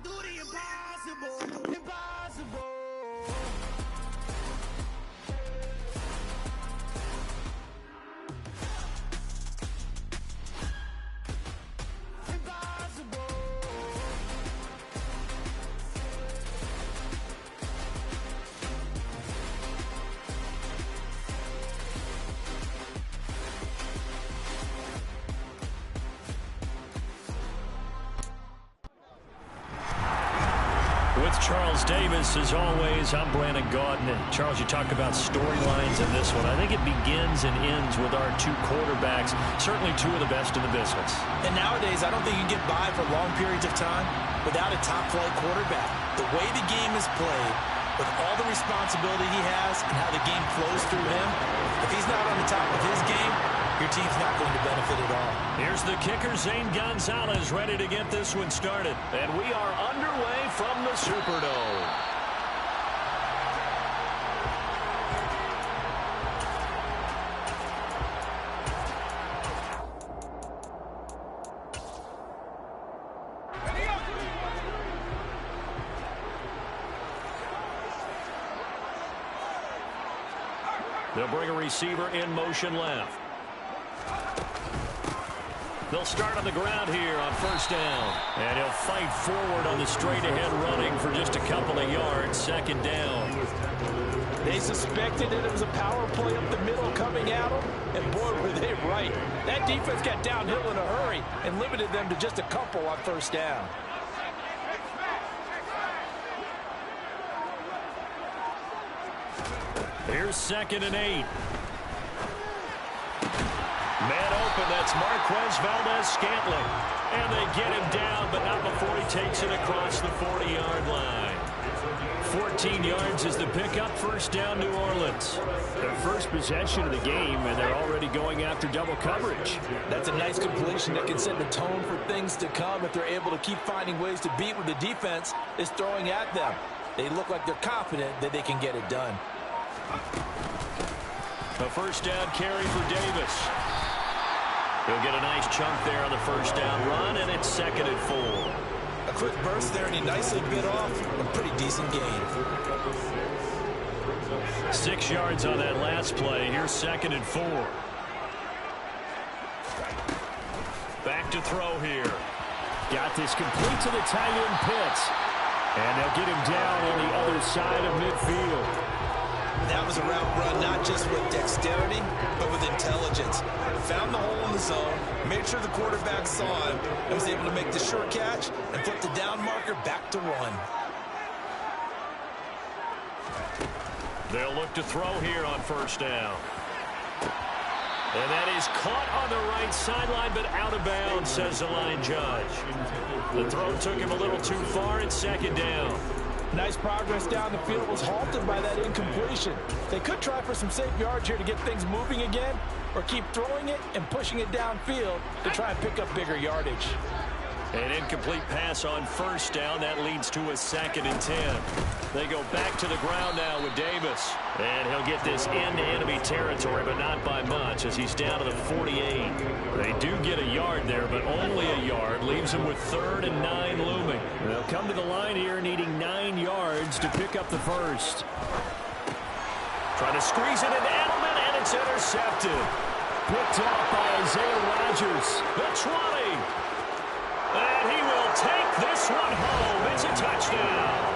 do the impossible, impossible. With Charles Davis, as always, I'm Brandon Gaudin. And Charles, you talk about storylines in this one. I think it begins and ends with our two quarterbacks, certainly two of the best in the business. And nowadays, I don't think you can get by for long periods of time without a top-flight quarterback. The way the game is played, with all the responsibility he has and how the game flows through him, if he's not on the top of his game, your team's not going to benefit at all. Here's the kicker, Zane Gonzalez, ready to get this one started. And we are underway from the Superdome. They'll bring a receiver in motion left. They'll start on the ground here on first down. And he'll fight forward on the straight-ahead running for just a couple of yards. Second down. They suspected that it was a power play up the middle coming at them, and boy, were they right. That defense got downhill in a hurry and limited them to just a couple on first down. Here's 2nd and 8. Man open, that's Marquez Valdez-Scantling. And they get him down, but not before he takes it across the 40-yard line. 14 yards is the pickup, first down, New Orleans. Their first possession of the game, and they're already going after double coverage. That's a nice completion that can set the tone for things to come if they're able to keep finding ways to beat what the defense is throwing at them. They look like they're confident that they can get it done. A first down carry for Davis. He'll get a nice chunk there on the first down run, and it's 2nd and 4. A quick burst there, and he nicely bit off a pretty decent gain. 6 yards on that last play. Here's 2nd and 4. Back to throw here. Got this complete to the tight end Pitts. And they'll get him down on the other side of midfield. That was a route run not just with dexterity, but with intelligence. Found the hole in the zone, made sure the quarterback saw him, and was able to make the short catch and flip the down marker back to run. They'll look to throw here on first down. And that is caught on the right sideline, but out of bounds, says the line judge. The throw took him a little too far. It's 2nd down. Nice progress down the field was halted by that incompletion. They could try for some safe yards here to get things moving again, or keep throwing it and pushing it downfield to try and pick up bigger yardage. An incomplete pass on first down. That leads to a 2nd and 10. They go back to the ground now with Davis. And he'll get this into enemy territory, but not by much, as he's down to the 48. They do get a yard there, but only a yard. Leaves him with 3rd and 9 looming. They'll come to the line here needing 9 yards to pick up the first. Trying to squeeze it into Edelman, and it's intercepted. Picked off by Isaiah Rodgers. The 20. And he will take this one home. It's a touchdown.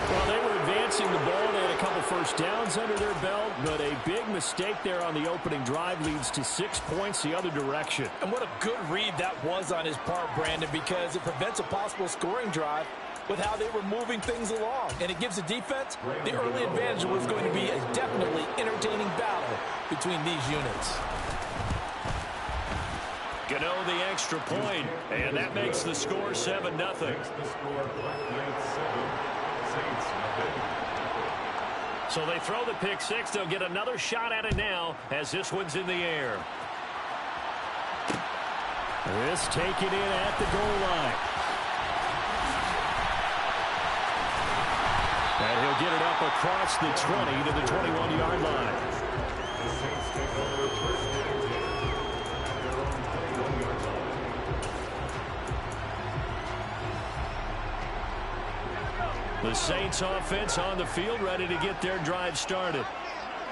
Well, they were advancing the ball. They had a couple first downs under their belt, but a big mistake there on the opening drive leads to 6 points the other direction. And what a good read that was on his part, Brandon, because it prevents a possible scoring drive with how they were moving things along. And it gives the defense the early advantage of what's going to be a definitely entertaining battle between these units. Gano the extra point, and that makes the score 7-0. So they throw the pick six. They'll get another shot at it now as this one's in the air. This taken in at the goal line. And he'll get it up across the 20 to the 21-yard line. The Saints offense on the field, ready to get their drive started.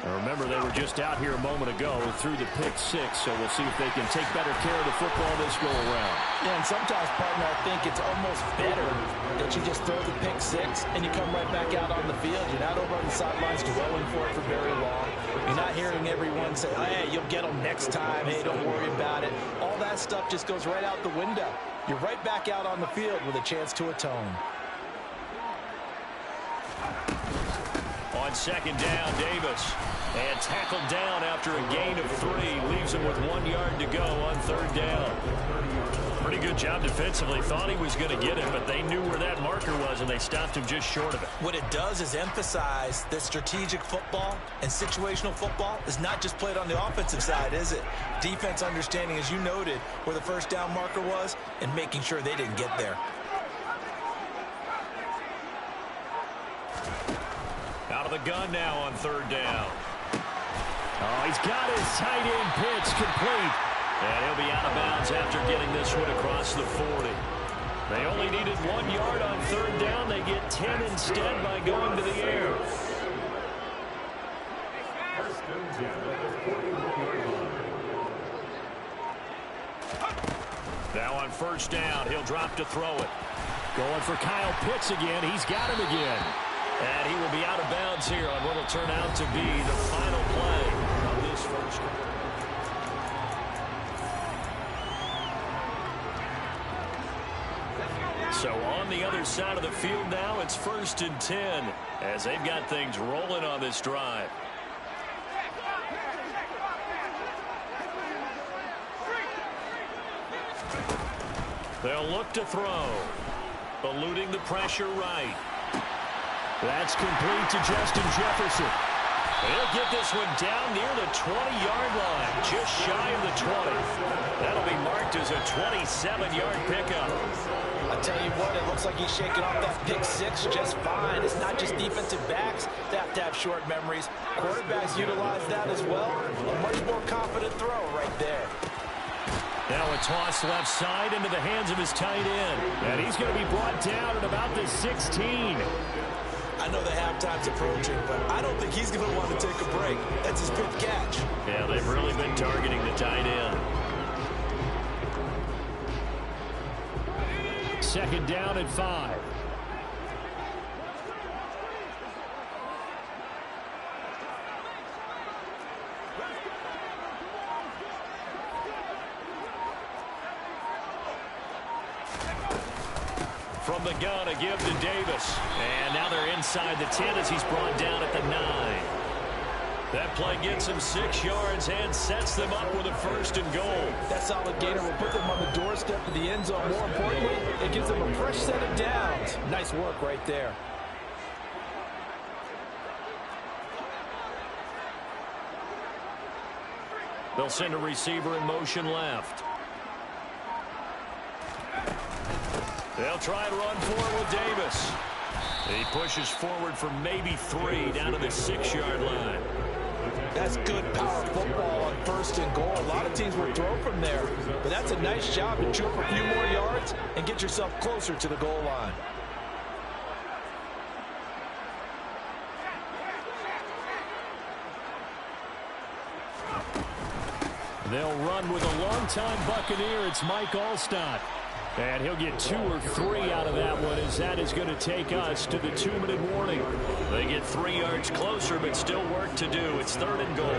Now remember, they were just out here a moment ago through the pick six, so we'll see if they can take better care of the football this go around. Yeah, and sometimes, partner, I think it's almost better that you just throw the pick six and you come right back out on the field. You're not over on the sidelines dwelling for it for very long. You're not hearing everyone say, hey, you'll get them next time. Hey, don't worry about it. All that stuff just goes right out the window. You're right back out on the field with a chance to atone. On second down, Davis. And tackled down after a gain of 3. Leaves him with 1 yard to go on third down. Pretty good job defensively. Thought he was going to get it, but they knew where that marker was, and they stopped him just short of it. What it does is emphasize that strategic football and situational football is not just played on the offensive side, is it? Defense understanding, as you noted, where the first down marker was and making sure they didn't get there. Out of the gun now on third down. Oh, he's got his tight end pitch complete. And he'll be out of bounds after getting this one across the 40. They only needed 1 yard on third down. They get 10 instead by going to the air. Now on first down, he'll drop to throw it. Going for Kyle Pitts again. He's got him again. And he will be out of bounds here on what will turn out to be the final play of this first quarter. So on the other side of the field now, it's 1st and 10 as they've got things rolling on this drive. They'll look to throw. Eluding the pressure right. That's complete to Justin Jefferson. He'll get this one down near the 20-yard line, just shy of the 20. That'll be marked as a 27-yard pickup. I tell you what, it looks like he's shaking off that pick six just fine. It's not just defensive backs that have to have short memories. Quarterbacks utilize that as well. A much more confident throw right there. Now a toss left side into the hands of his tight end. And he's going to be brought down at about the 16. I know the halftime's approaching, but I don't think he's going to want to take a break. That's his 5th catch. Yeah, they've really been targeting the tight end. Second down and 5. From the gun, a give to Davis. And now they're inside the 10 as he's brought down at the 9. That play gets him 6 yards and sets them up with a 1st and goal. That solid gainer will put them on the doorstep of the end zone. More importantly, it gives them a fresh set of downs. Nice work right there. They'll send a receiver in motion left. They'll try and run forward with Davis. He pushes forward for maybe 3 down to the 6-yard line. That's good power football on 1st and goal. A lot of teams will throw from there, but that's a nice job to chew up a few more yards and get yourself closer to the goal line. They'll run with a longtime Buccaneer. It's Mike Allstott. And he'll get 2 or 3 out of that one, as that is going to take us to the 2-minute warning. They get 3 yards closer, but still work to do. It's 3rd and goal.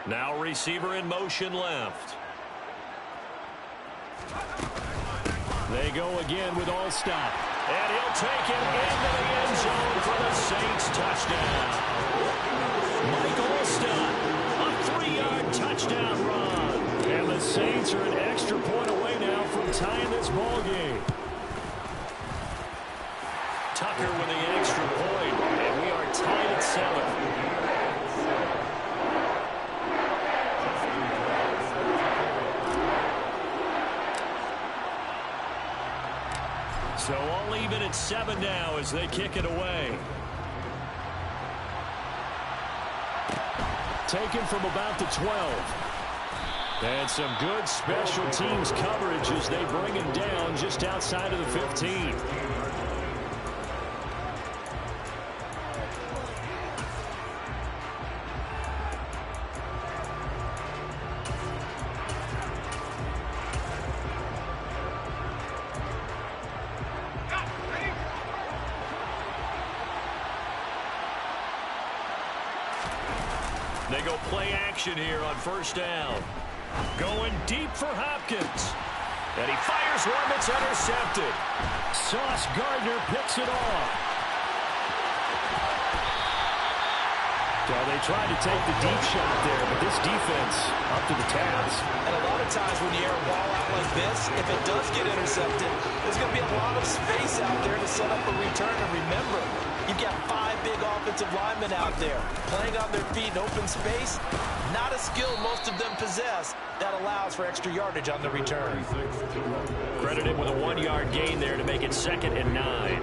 Now receiver in motion left. They go again with Allstott. And he'll take it into the end zone for the Saints touchdown. Mike Allstott, a 3-yard touchdown run. And the Saints are an extra point away now from tying this ball game. Tucker with the extra point, and we are tied at 7. So all even at 7 now as they kick it away. taken from about the 12. And some good special teams coverage as they bring him down just outside of the 15. They go play action here on first down. Going deep for Hopkins. And he fires one that's intercepted. Sauce Gardner picks it off. So they tried to take the deep shot there, but this defense up to the task. And a lot of times when you air a ball out like this, if it does get intercepted, there's going to be a lot of space out there to set up a return. And remember, you've got 5 big offensive linemen out there playing on their feet in open space. Not a skill most of them possess that allows for extra yardage on the return. Credited with a 1-yard gain there to make it 2nd and 9.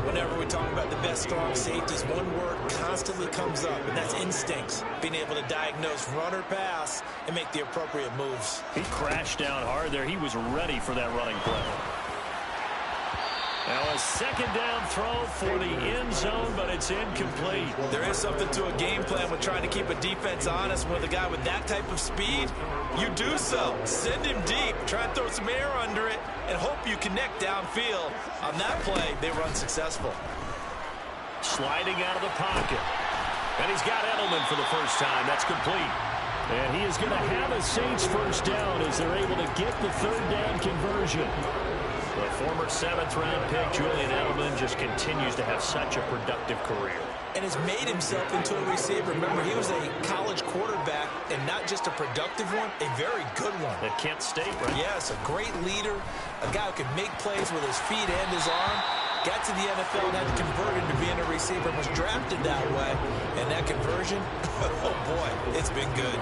Whenever we talk about the best strong safeties, one word constantly comes up, and that's instincts. Being able to diagnose run or pass and make the appropriate moves. He crashed down hard there. He was ready for that running play. Now a 2nd down throw for the end zone, but it's incomplete. There is something to a game plan with trying to keep a defense honest. With a guy with that type of speed, you do so. Send him deep, try and throw some air under it, and hope you connect downfield. On that play, they were unsuccessful. Sliding out of the pocket. And he's got Edelman for the first time. That's complete. And he is going to have a Saints first down as they're able to get the 3rd down conversion. The former 7th-round pick, Julian Edelman, just continues to have such a productive career. And has made himself into a receiver. Remember, he was a college quarterback, and not just a productive one, a very good one. At Kent State, right? Yes, a great leader, a guy who could make plays with his feet and his arm. Got to the NFL and had to convert into being a receiver, was drafted that way. And that conversion, oh boy, it's been good.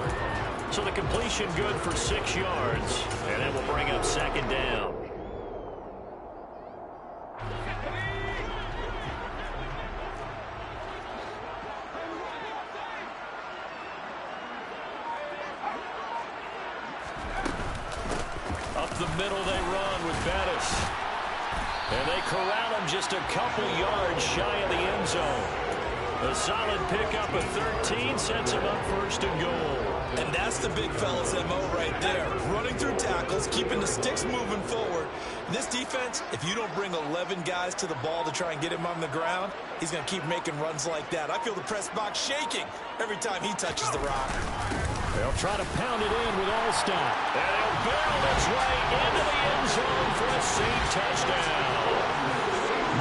So the completion good for 6 yards, and that will bring up 2nd down. Up the middle they run with Bettis. And they corral him just a couple yards shy of the end zone. A solid pickup at 13 sets him up 1st and goal. And that's the big fella's MO right there. Running through tackles, keeping the sticks moving forward. This defense, if you don't bring 11 guys to the ball to try and get him on the ground, he's going to keep making runs like that. I feel the press box shaking every time he touches the rock. They'll try to pound it in with Allstott. And he'll barrel its way into the end zone for a Saint touchdown.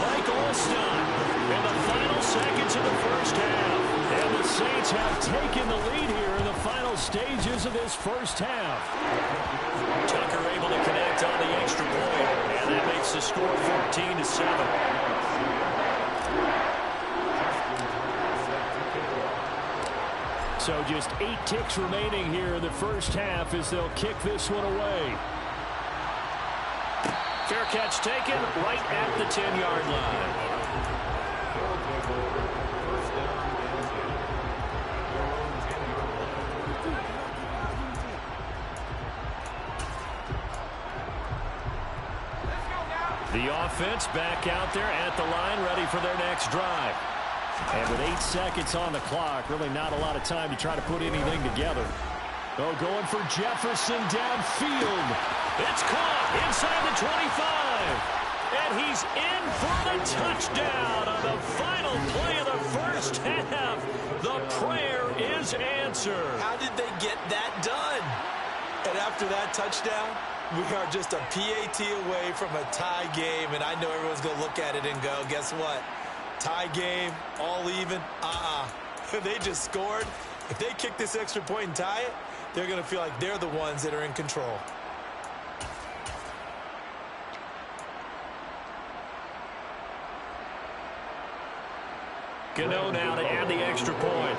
Mike Allstott in the final seconds of the first half. And the Saints have taken the lead here in the final stages of this first half. Tucker able to connect on the extra point. And that makes the score 14-7. So just 8 ticks remaining here in the first half as they'll kick this one away. Fair catch taken right at the 10-yard line. The offense back out there at the line, ready for their next drive. And with 8 seconds on the clock, really not a lot of time to try to put anything together. Oh, going for Jefferson downfield. It's caught inside the 25. And he's in for the touchdown on the final play of the first half. The prayer is answered. How did they get that done? And after that touchdown, we are just a PAT away from a tie game. And I know everyone's going to look at it and go, guess what? Tie game, all even, They just scored. If they kick this extra point and tie it, they're going to feel like they're the ones that are in control. Gano now to add the extra point.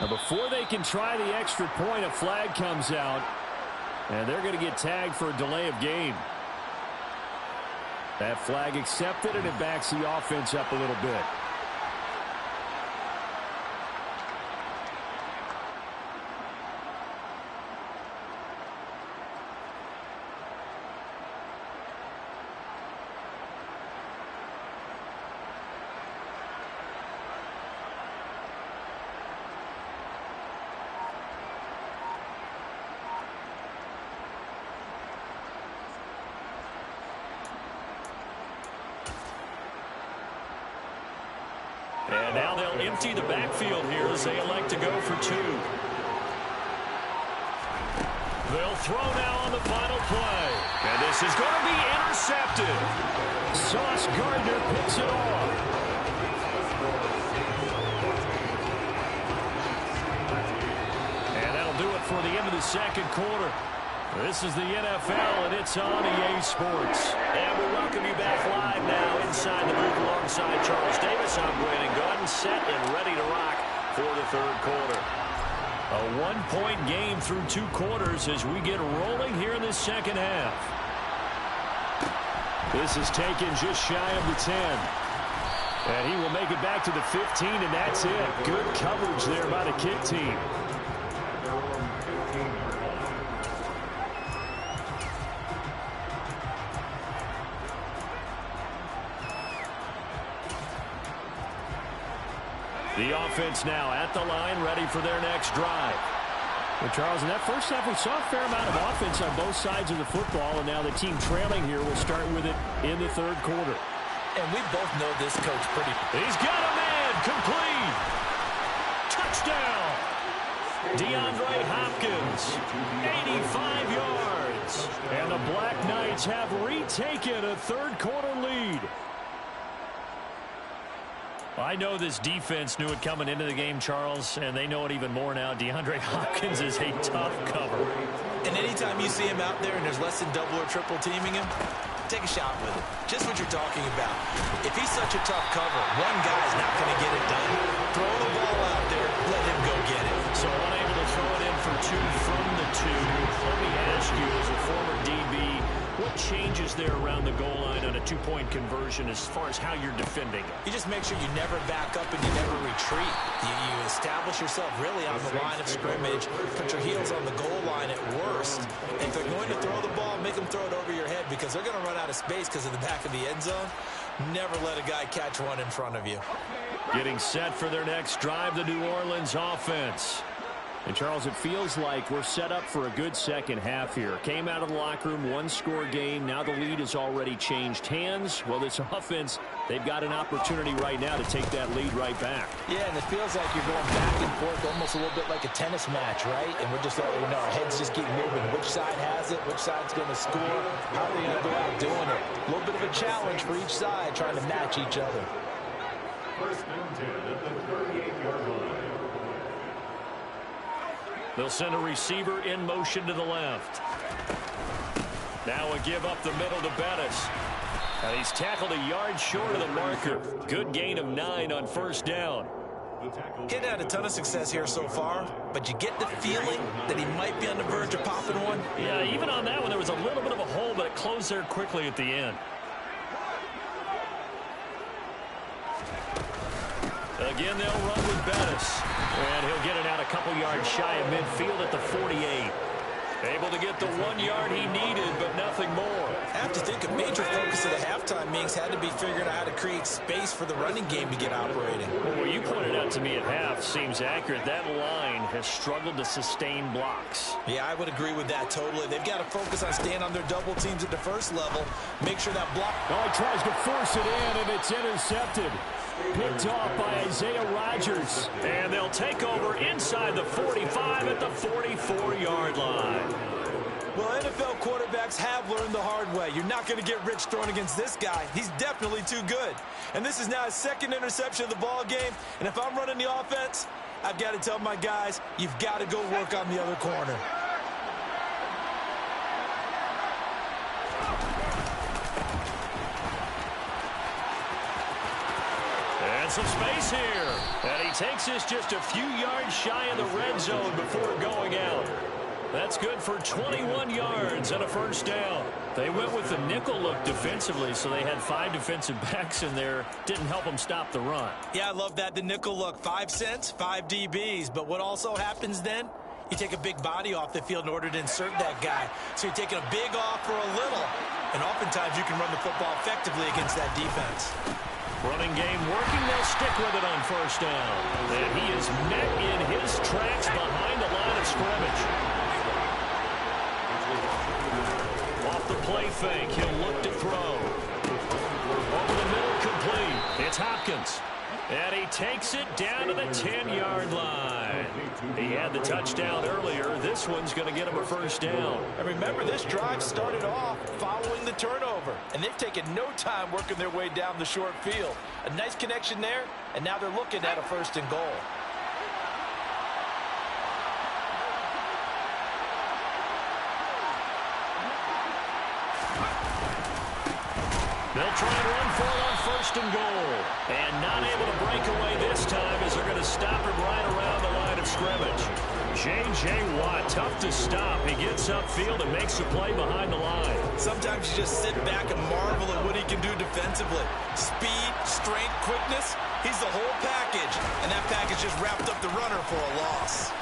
Before they can try the extra point, a flag comes out, and they're going to get tagged for a delay of game. That flag accepted, and it backs the offense up a little bit. And now they'll empty the backfield here as they elect to go for two. They'll throw now on the final play. And this is going to be intercepted. Sauce Gardner picks it off. And that'll do it for the end of the second quarter. This is the NFL, and it's on EA Sports. And we welcome you back live now inside the booth alongside Charles Davis. I'm Brandon Gunn, set and ready to rock for the third quarter. A one-point game through two quarters as we get rolling here in this second half. This is taken just shy of the 10. And he will make it back to the 15, and that's it. Good coverage there by the kick team. The offense now at the line, ready for their next drive. Well, Charles, in that first half, we saw a fair amount of offense on both sides of the football, and now the team trailing here will start with it in the third quarter. And we both know this coach pretty. He's got a man, complete. Touchdown. DeAndre Hopkins, 85 yards. And the Black Knights have retaken a third quarter lead. I know this defense knew it coming into the game, Charles, and they know it even more now. DeAndre Hopkins is a tough cover. And anytime you see him out there and there's less than double or triple teaming him, take a shot with it. Just what you're talking about. If he's such a tough cover, one guy's not going to get it done. Throw the ball out there, let him go get it. So unable to throw it in for two from the two. Let me ask you, as a former DB, what changes there around the goal line on a two-point conversion as far as how you're defending it? You just make sure you never back up and you never retreat. You establish yourself really on the line of scrimmage, put your heels on the goal line at worst. And if they're going to throw the ball, make them throw it over your head because they're going to run out of space because of the back of the end zone. Never let a guy catch one in front of you. Getting set for their next drive, the New Orleans offense. And, Charles, it feels like we're set up for a good second half here. Came out of the locker room, one-score game. Now the lead has already changed hands. Well, this offense, they've got an opportunity right now to take that lead right back. Yeah, and it feels like you're going back and forth almost a little bit like a tennis match, right? And we're just, our heads just keep moving. Which side has it? Which side's going to score? How are they going to go out doing it? A little bit of a challenge for each side trying to match each other. First and 10 at the 38-yard line. They'll send a receiver in motion to the left. Now a give up the middle to Bettis. And he's tackled a yard short of the marker. Good gain of 9 on first down. He'd had a ton of success here so far, but you get the feeling that he might be on the verge of popping one. Yeah, even on that one, there was a little bit of a hole, but it closed there quickly at the end. Again, they'll run with Bettis. And he'll get it out a couple yards shy of midfield at the 48. Able to get the 1 yard he needed, but nothing more. I have to think a major focus of the halftime meetings had to be figuring out how to create space for the running game to get operating. Well, what you pointed out to me at half seems accurate. That line has struggled to sustain blocks. Yeah, I would agree with that totally. They've got to focus on staying on their double teams at the first level. Make sure that block... Oh, he tries to force it in, and it's intercepted. Picked off by Isaiah Rodgers. And they'll take over inside the 45 at the 44-yard line. Well, NFL quarterbacks have learned the hard way. You're not going to get rich throwing against this guy. He's definitely too good. And this is now his second interception of the ball game. And if I'm running the offense, I've got to tell my guys, you've got to go work on the other corner. And some space here. And he takes this just a few yards shy of the red zone before going out. That's good for 21 yards and a first down. They went with the nickel look defensively, so they had 5 defensive backs in there. Didn't help them stop the run. Yeah, I love that, the nickel look. 5 cents, 5 DBs. But what also happens then? You take a big body off the field in order to insert that guy. So you're taking a big off for a little. And oftentimes you can run the football effectively against that defense. Running game working. They'll stick with it on first down. And he is met in his tracks behind the line of scrimmage. Off the play fake, he'll look to throw. Over the middle, complete. It's Hopkins. And he takes it down to the 10-yard line. He had the touchdown earlier. This one's going to get him a first down. And remember, this drive started off following the turnover. And they've taken no time working their way down the short field. A nice connection there, and now they're looking at a first and goal. They'll try and run for it on first and goal. And not able to break away this time as they're going to stop him right around the line of scrimmage. J.J. Watt, tough to stop. He gets upfield and makes a play behind the line. Sometimes you just sit back and marvel at what he can do defensively. Speed, strength, quickness, he's the whole package. And that package just wrapped up the runner for a loss.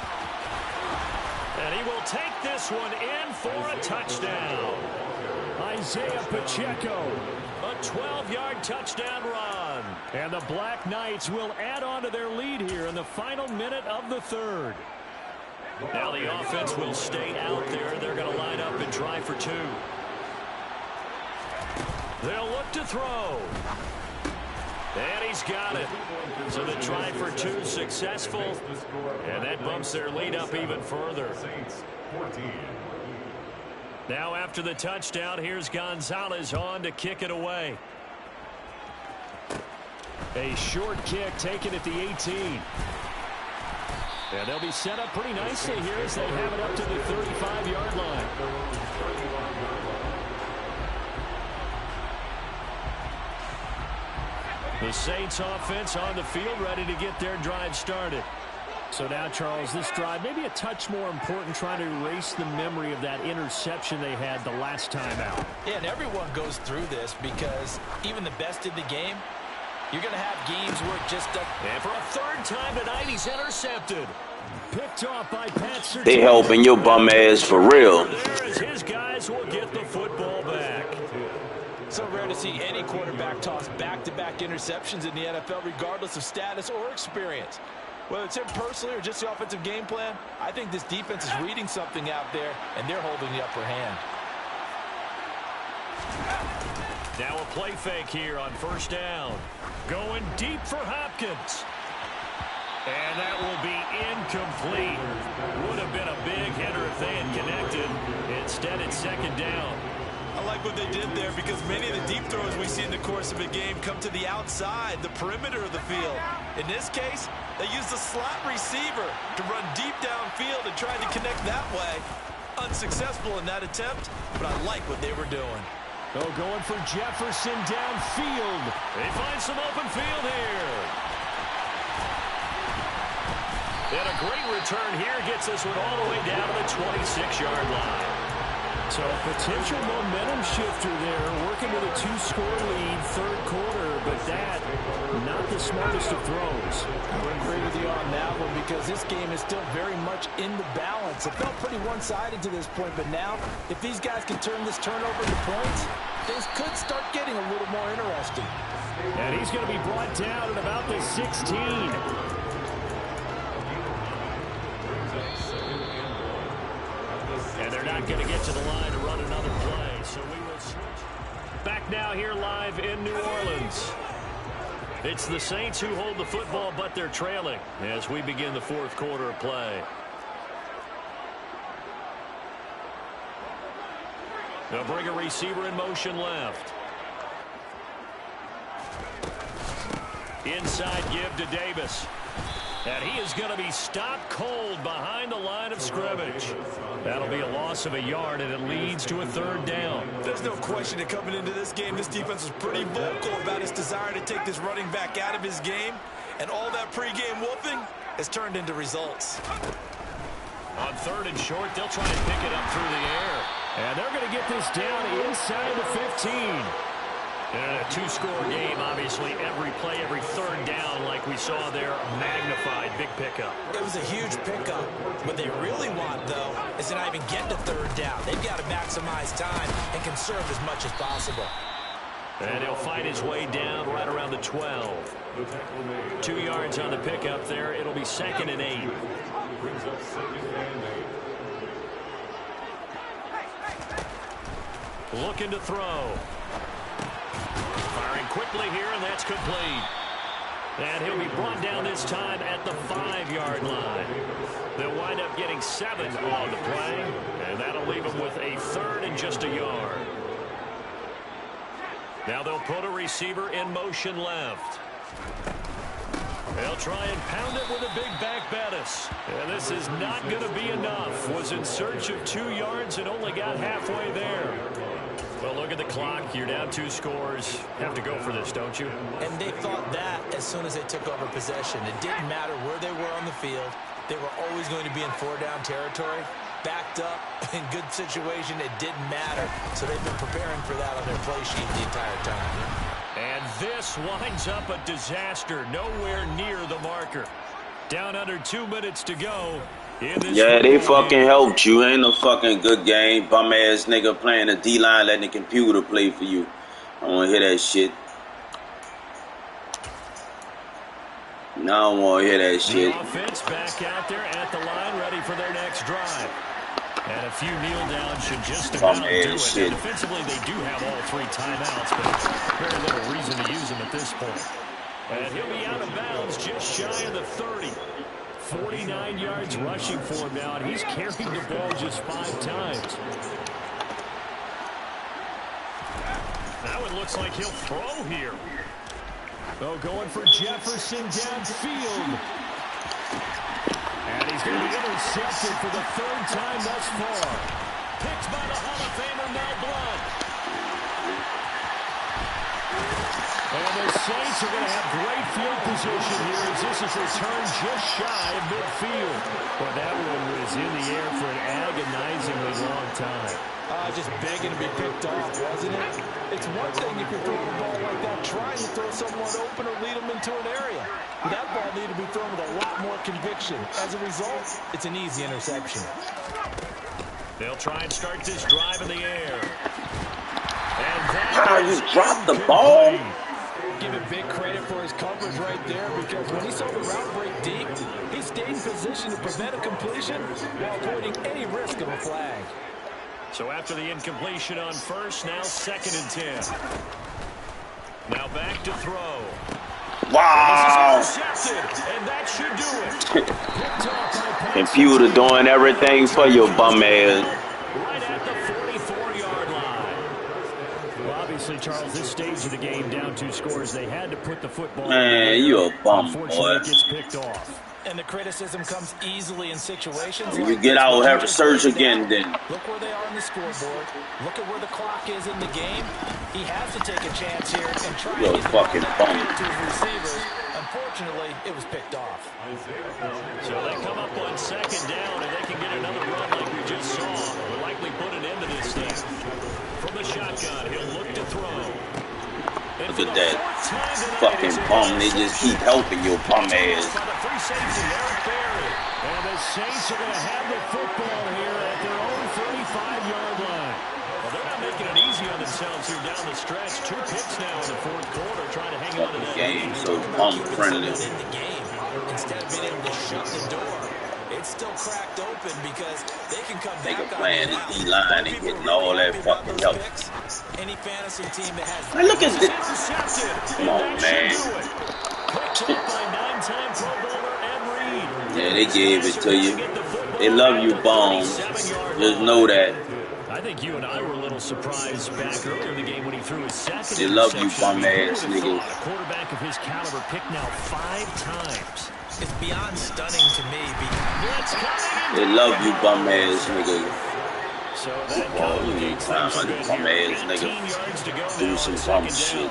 And he will take this one in for a touchdown. Isaiah Pacheco. A 12-yard touchdown run. And the Black Knights will add on to their lead here in the final minute of the third. Now the offense will stay out there. They're going to line up and try for 2. They'll look to throw. And he's got it. So the try for 2 successful. And that bumps their lead up even further. Now after the touchdown, here's Gonzalez on to kick it away. A short kick taken at the 18. And they'll be set up pretty nicely here as they have it up to the 35-yard line. The Saints offense on the field ready to get their drive started. So now, Charles, this drive maybe a touch more important, trying to erase the memory of that interception they had the last time out. Yeah, and everyone goes through this because even the best in the game, you're going to have games where it just doesn't. And for a third time tonight, he's intercepted. Picked off by Pat Surtain. They helping your bum ass for real. There as his guys will get the football back. So rare to see any quarterback toss back-to-back interceptions in the NFL, regardless of status or experience. Whether it's him personally or just the offensive game plan, I think this defense is reading something out there, and they're holding the upper hand. Now a play fake here on first down. Going deep for Hopkins. And that will be incomplete. Would have been a big hitter if they had connected. Instead, it's second down. I like what they did there because many of the deep throws we see in the course of a game come to the outside, the perimeter of the field. In this case, they used the slot receiver to run deep downfield and tried to connect that way. Unsuccessful in that attempt, but I like what they were doing. Oh, going for Jefferson downfield. They find some open field here. And a great return here gets this one all the way down to the 26-yard line. So a potential momentum shifter there, working with a 2-score lead, third quarter, but that, not the smartest of throws. I would agree with you on that one because this game is still very much in the balance. It felt pretty one-sided to this point, but now, if these guys can turn this turnover into points, things could start getting a little more interesting. And he's going to be brought down at about the 16. And they're not going to get to the line to run another play, so we will switch. Back now here live in New Orleans. It's the Saints who hold the football, but they're trailing as we begin the fourth quarter of play. They'll bring a receiver in motion left. Inside give to Davis. And he is going to be stopped cold behind the line of scrimmage. That'll be a loss of a yard, and it leads to a third down. There's no question that coming into this game, this defense was pretty vocal about its desire to take this running back out of his game. And all that pregame whooping has turned into results. On 3rd and short, they'll try and pick it up through the air. And they're going to get this down inside the 15. And a 2-score game, obviously, every play, every 3rd down, like we saw there, magnified, big pickup. It was a huge pickup. What they really want, though, is to not even get to 3rd down. They've got to maximize time and conserve as much as possible. And he'll fight his way down right around the 12. 2 yards on the pickup there. It'll be 2nd and 8. Looking to throw. Firing quickly here, and that's complete. And he'll be brought down this time at the 5-yard line. They'll wind up getting 7 on the play, and that'll leave them with a 3rd and just a yard. Now they'll put a receiver in motion left. They'll try and pound it with a big back Bettis. And this is not going to be enough. Was in search of 2 yards and only got halfway there. Well, look at the clock. You're down 2 scores. Have to go for this, don't you? And they thought that as soon as they took over possession. It didn't matter where they were on the field. They were always going to be in 4-down territory. Backed up, in good situation, it didn't matter. So they've been preparing for that on their play sheet the entire time. And this winds up a disaster. Nowhere near the marker. Down under 2 minutes to go. Yeah, they fucking helped you. Ain't no fucking good game. Bum ass nigga playing the D-line, letting the computer play for you. I don't want to hear that shit. No, I don't want to hear that shit. The offense back out there at the line, ready for their next drive. And a few kneel downs should just about do it. Shit. Defensively, they do have all 3 timeouts, but very little reason to use them at this point. And he'll be out of bounds just shy of the 30. 49 yards rushing for him now, and he's carried the ball just 5 times. Now it looks like he'll throw here. Oh, going for Jefferson downfield. And he's going to be intercepted for the 3rd time thus far. Picked by the Hall of Famer Mel Blount. And the Saints are going to have great field position here as this is returned just shy of midfield. Well, that one was in the air for an agonizingly long time. Just begging to be picked off, wasn't it? It's one thing if you're throwing a ball like that, trying to throw someone open or lead them into an area. But that ball needed to be thrown with a lot more conviction. As a result, it's an easy interception. They'll try and start this drive in the air. And that You dropped the ball? Give him big credit for his coverage right there, because when he saw the route break deep, he stayed in position to prevent a completion while avoiding any risk of a flag. So after the incompletion on 1st, now 2nd and 10. Now back to throw. Wow. And that should do it. Computer doing everything for your bum ass. Right at the 44-yard line. Well, obviously, Charles, this stage of the game, down 2 scores, they had to put the football. Man, you a bum, Unfortunately, boy. it gets picked off. And the criticism comes easily in situations. When you get out, have to search again then. Look where they are on the scoreboard. Look at where the clock is in the game. He has to take a chance here and try to You're get the fucking ball bum. to his receivers. Unfortunately, it was picked off. So they come up on 2nd down, and they can get another run like we just saw. We'll likely put an end to this thing. From the shotgun, he'll look to throw. Look at that fucking bum. They just keep helping your bum ass. And the Saints are going to have the football here at their own 35-yard line. Well, they're not making it easy on themselves here down the stretch. 2 picks now in the 4th quarter, trying to hang on to that Game lead. so bum friendly. In the game, instead of being able to shut the door, it's still cracked open because they can come back. Nigga playing the D-line and getting all that fucking help. Any fantasy team that has. Man, look at this. Intercepted. Come on, man. Picked up by 9-time Pro Bowler Ed Reed. Yeah, they gave it to you. They love you, Bones. Just know that. I think you and I were a little surprised back earlier in the game when he threw his 2nd. They love you, bum ass A nigga. quarterback of his caliber picked now 5 times. It's beyond stunning to me. They love you, bum ass nigga. So that Well, you need time on the bum ass nigga. Do some bum shit.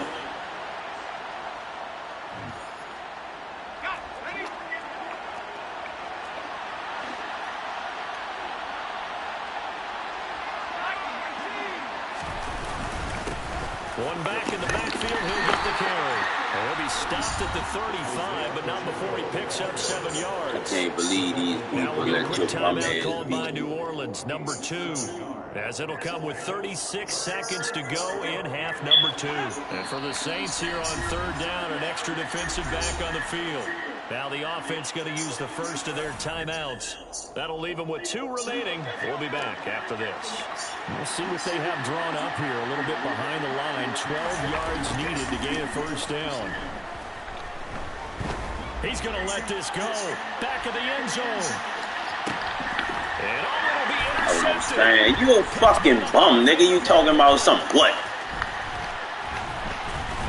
One back in the backfield, he'll get the carry. And he'll be stopped at the 35, but not before he picks up 7 yards. I can't believe these Now people we'll get a let quick your bum timeout ass called by beat. New Orleans, number 2. As it'll come with 36 seconds to go in half number 2. And for the Saints here on 3rd down, an extra defensive back on the field. Now the offense going to use the first of their timeouts. That'll leave them with 2 remaining. We'll be back after this. We'll see what they have drawn up here. A little bit behind the line. 12 yards needed to gain a first down. He's going to let this go. Back of the end zone. And it'll be intercepted. Man, you a fucking bum, nigga. You talking about some what?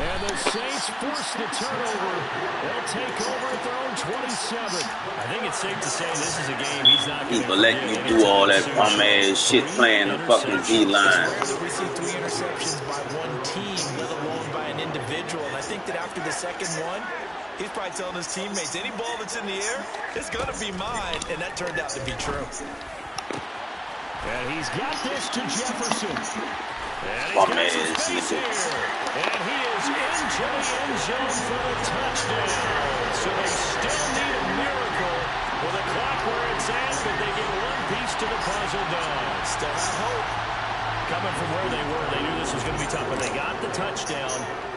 And the Saints force the turnover. They'll take over at their own 27. I think it's safe to say this is a game he's not going to People let you do all that bum ass shit playing the fucking D-line. We see 3 interceptions by one team, let alone by an individual. And I think that after the second one, he's probably telling his teammates, any ball that's in the air, it's going to be mine. And that turned out to be true. And he's got this to Jefferson. And he's Bum got some ass space nigga. here. And he is into the end zone for the touchdown. So they still need a miracle with the clock where it's at, but they get one piece to the puzzle done. Still have hope. Coming from where they were, they knew this was going to be tough, but they got the touchdown.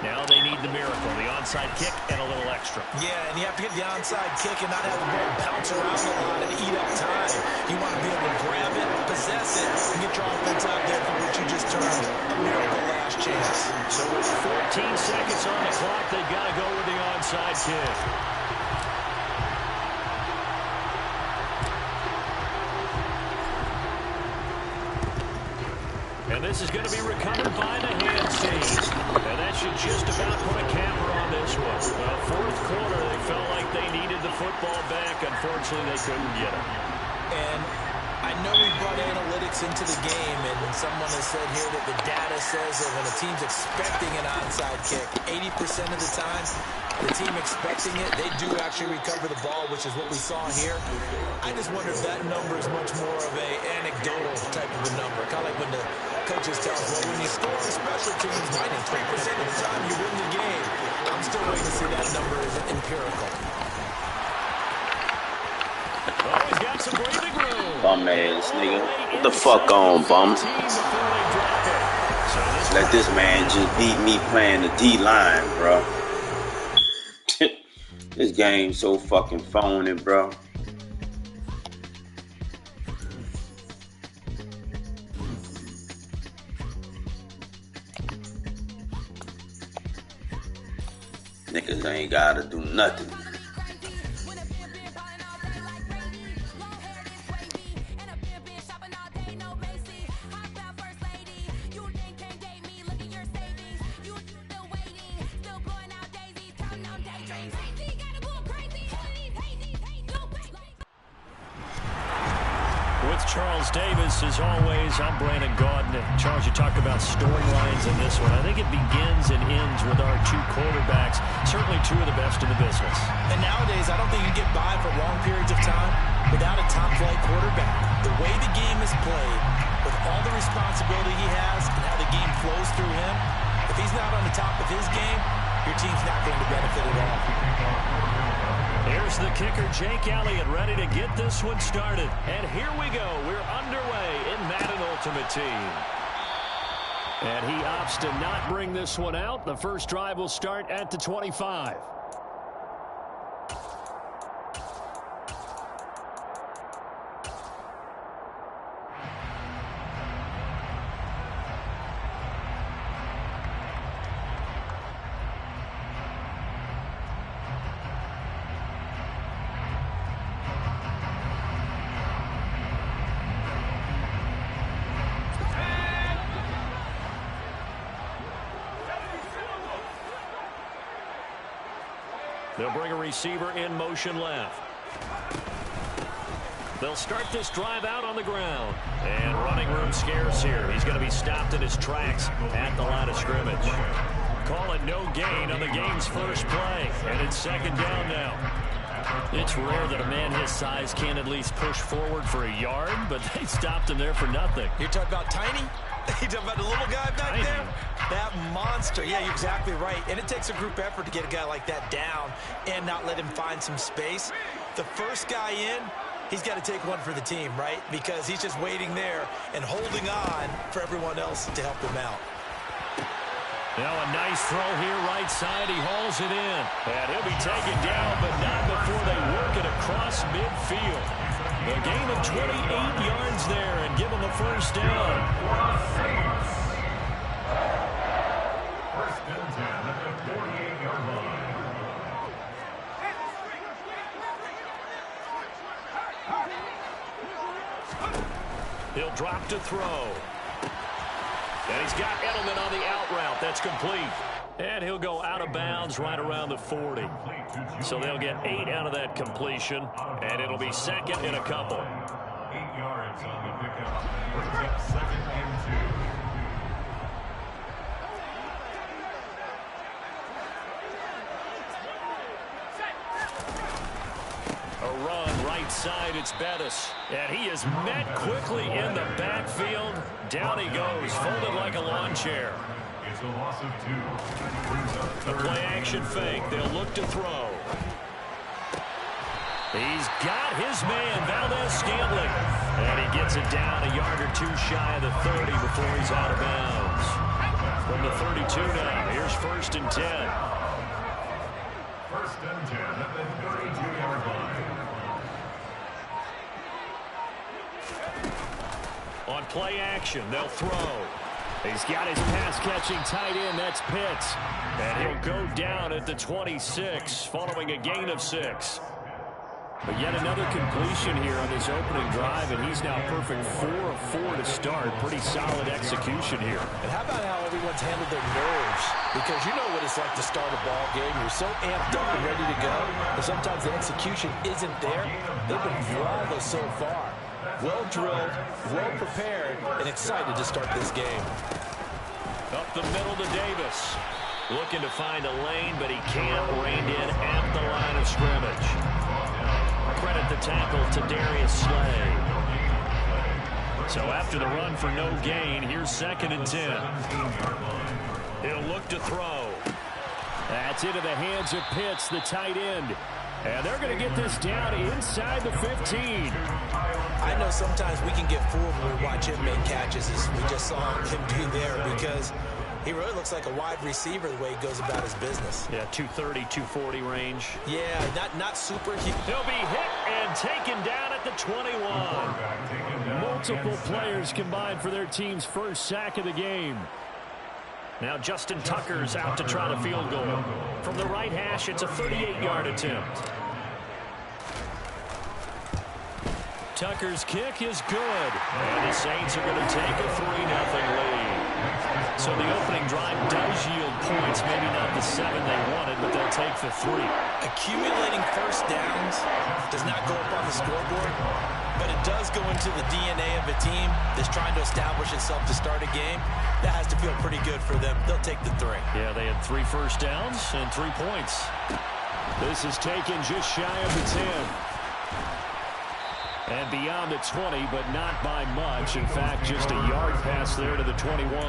Now they need the miracle, the onside kick and a little extra. Yeah, and you have to get the onside kick and not have the ball bounce around a lot and eat up time. You want to be able to grab it, possess it, and get your offense out there for what you just termed a miracle last chance. So with 14 seconds on the clock, they've got to go with the onside kick. And this is going to be recovered by the hand team. And that should just about put a capper on this one. Well, 4th quarter, they felt like they needed the football back. Unfortunately, they couldn't get it. And I know we brought analytics into the game, and someone has said here that the data says that when a team's expecting an onside kick, 80% of the time, the team expecting it, they do actually recover the ball, which is what we saw here. I just wonder if that number is much more of a anecdotal type of a number. Kind of like when the coaches tell us, well, when you score on special teams, 93% of the time you win the game. I'm still waiting to see that number is empirical. Oh, he's got some breathing room. Bum ass nigga. What the fuck on, bum? Let this man just beat me playing the D-line, bro. This game's so fucking phony, bro. Niggas ain't gotta do nothing. Charles Davis, as always, I'm Brandon Gaudin. Charles, you talked about storylines in this one. I think it begins and ends with our 2 quarterbacks, certainly 2 of the best in the business. And nowadays, I don't think you get by for long periods of time without a top-flight quarterback. The way the game is played, with all the responsibility he has and how the game flows through him, if he's not on the top of his game, your team's not going to benefit at all. Here's the kicker, Jake Elliott, ready to get this one started. And here we go. We're underway in Madden Ultimate Team. And he opts to not bring this one out. The first drive will start at the 25. They'll bring a receiver in motion left. They'll start this drive out on the ground. And running room scarce here. He's going to be stopped in his tracks at the line of scrimmage. Call it no gain on the game's first play. And it's 2nd down now. It's rare that a man his size can at least push forward for a yard, but they stopped him there for nothing. You're talking about tiny? You talking about the little guy back there? That monster. Yeah, you're exactly right. And it takes a group effort to get a guy like that down and not let him find some space. The first guy in, he's got to take one for the team, right? Because he's just waiting there and holding on for everyone else to help him out. Now a nice throw here, right side. He hauls it in. And he'll be taken down, but not before they work it across midfield. A gain of 28 yards there and give him a first down. First and 10 at the 48-yard line. He'll drop to throw. And he's got Edelman on the out route. That's complete. And he'll go out of bounds right around the 40. So they'll get 8 out of that completion, and it'll be second and a couple. 8 yards on the pickup. Brings up second and 2. A run right side, it's Bettis. And he is met quickly in the backfield. Down he goes, folded like a lawn chair. It's a loss of 2. The play action fake. They'll look to throw. He's got his man, Valdez-Scantling. And he gets it down a yard or 2 shy of the 30 before he's out of bounds. From the 32 now, here's first and 10. First and 10 at the 32-yard line. On play action, they'll throw. He's got his pass-catching tight end. That's Pitts. And he'll go down at the 26, following a gain of 6. But yet another completion here on his opening drive, and he's now perfect 4 of 4 to start. Pretty solid execution here. And how about how everyone's handled their nerves? Because you know what it's like to start a ball game. You're so amped up and ready to go, but sometimes the execution isn't there. They've been flawless so far. Well drilled, well prepared, and excited to start this game. Up the middle to Davis. Looking to find a lane, but he can't. Reined in at the line of scrimmage. Credit the tackle to Darius Slay. So after the run for no gain, here's second and 10. He'll look to throw. That's into the hands of Pitts, the tight end. And they're going to get this down inside the 15. I know sometimes we can get fooled when we watch him make catches, as we just saw him do there, because he really looks like a wide receiver the way he goes about his business. Yeah, 230, 240 range. Yeah, not super huge. He'll be hit and taken down at the 21. Multiple players combined for their team's first sack of the game. Now Justin Tucker's out to try the field goal. From the right hash, it's a 38-yard attempt. Tucker's kick is good. And the Saints are going to take a 3-0 lead. So the opening drive does yield points. Maybe not the 7 they wanted, but they'll take the 3. Accumulating first downs does not go up on the scoreboard, but it does go into the DNA of a team that's trying to establish itself to start a game. That has to feel pretty good for them. They'll take the 3. Yeah, they had 3 first downs and 3 points. This is taken just shy of the 10. And beyond the 20, but not by much. In fact, just a yard pass there to the 21.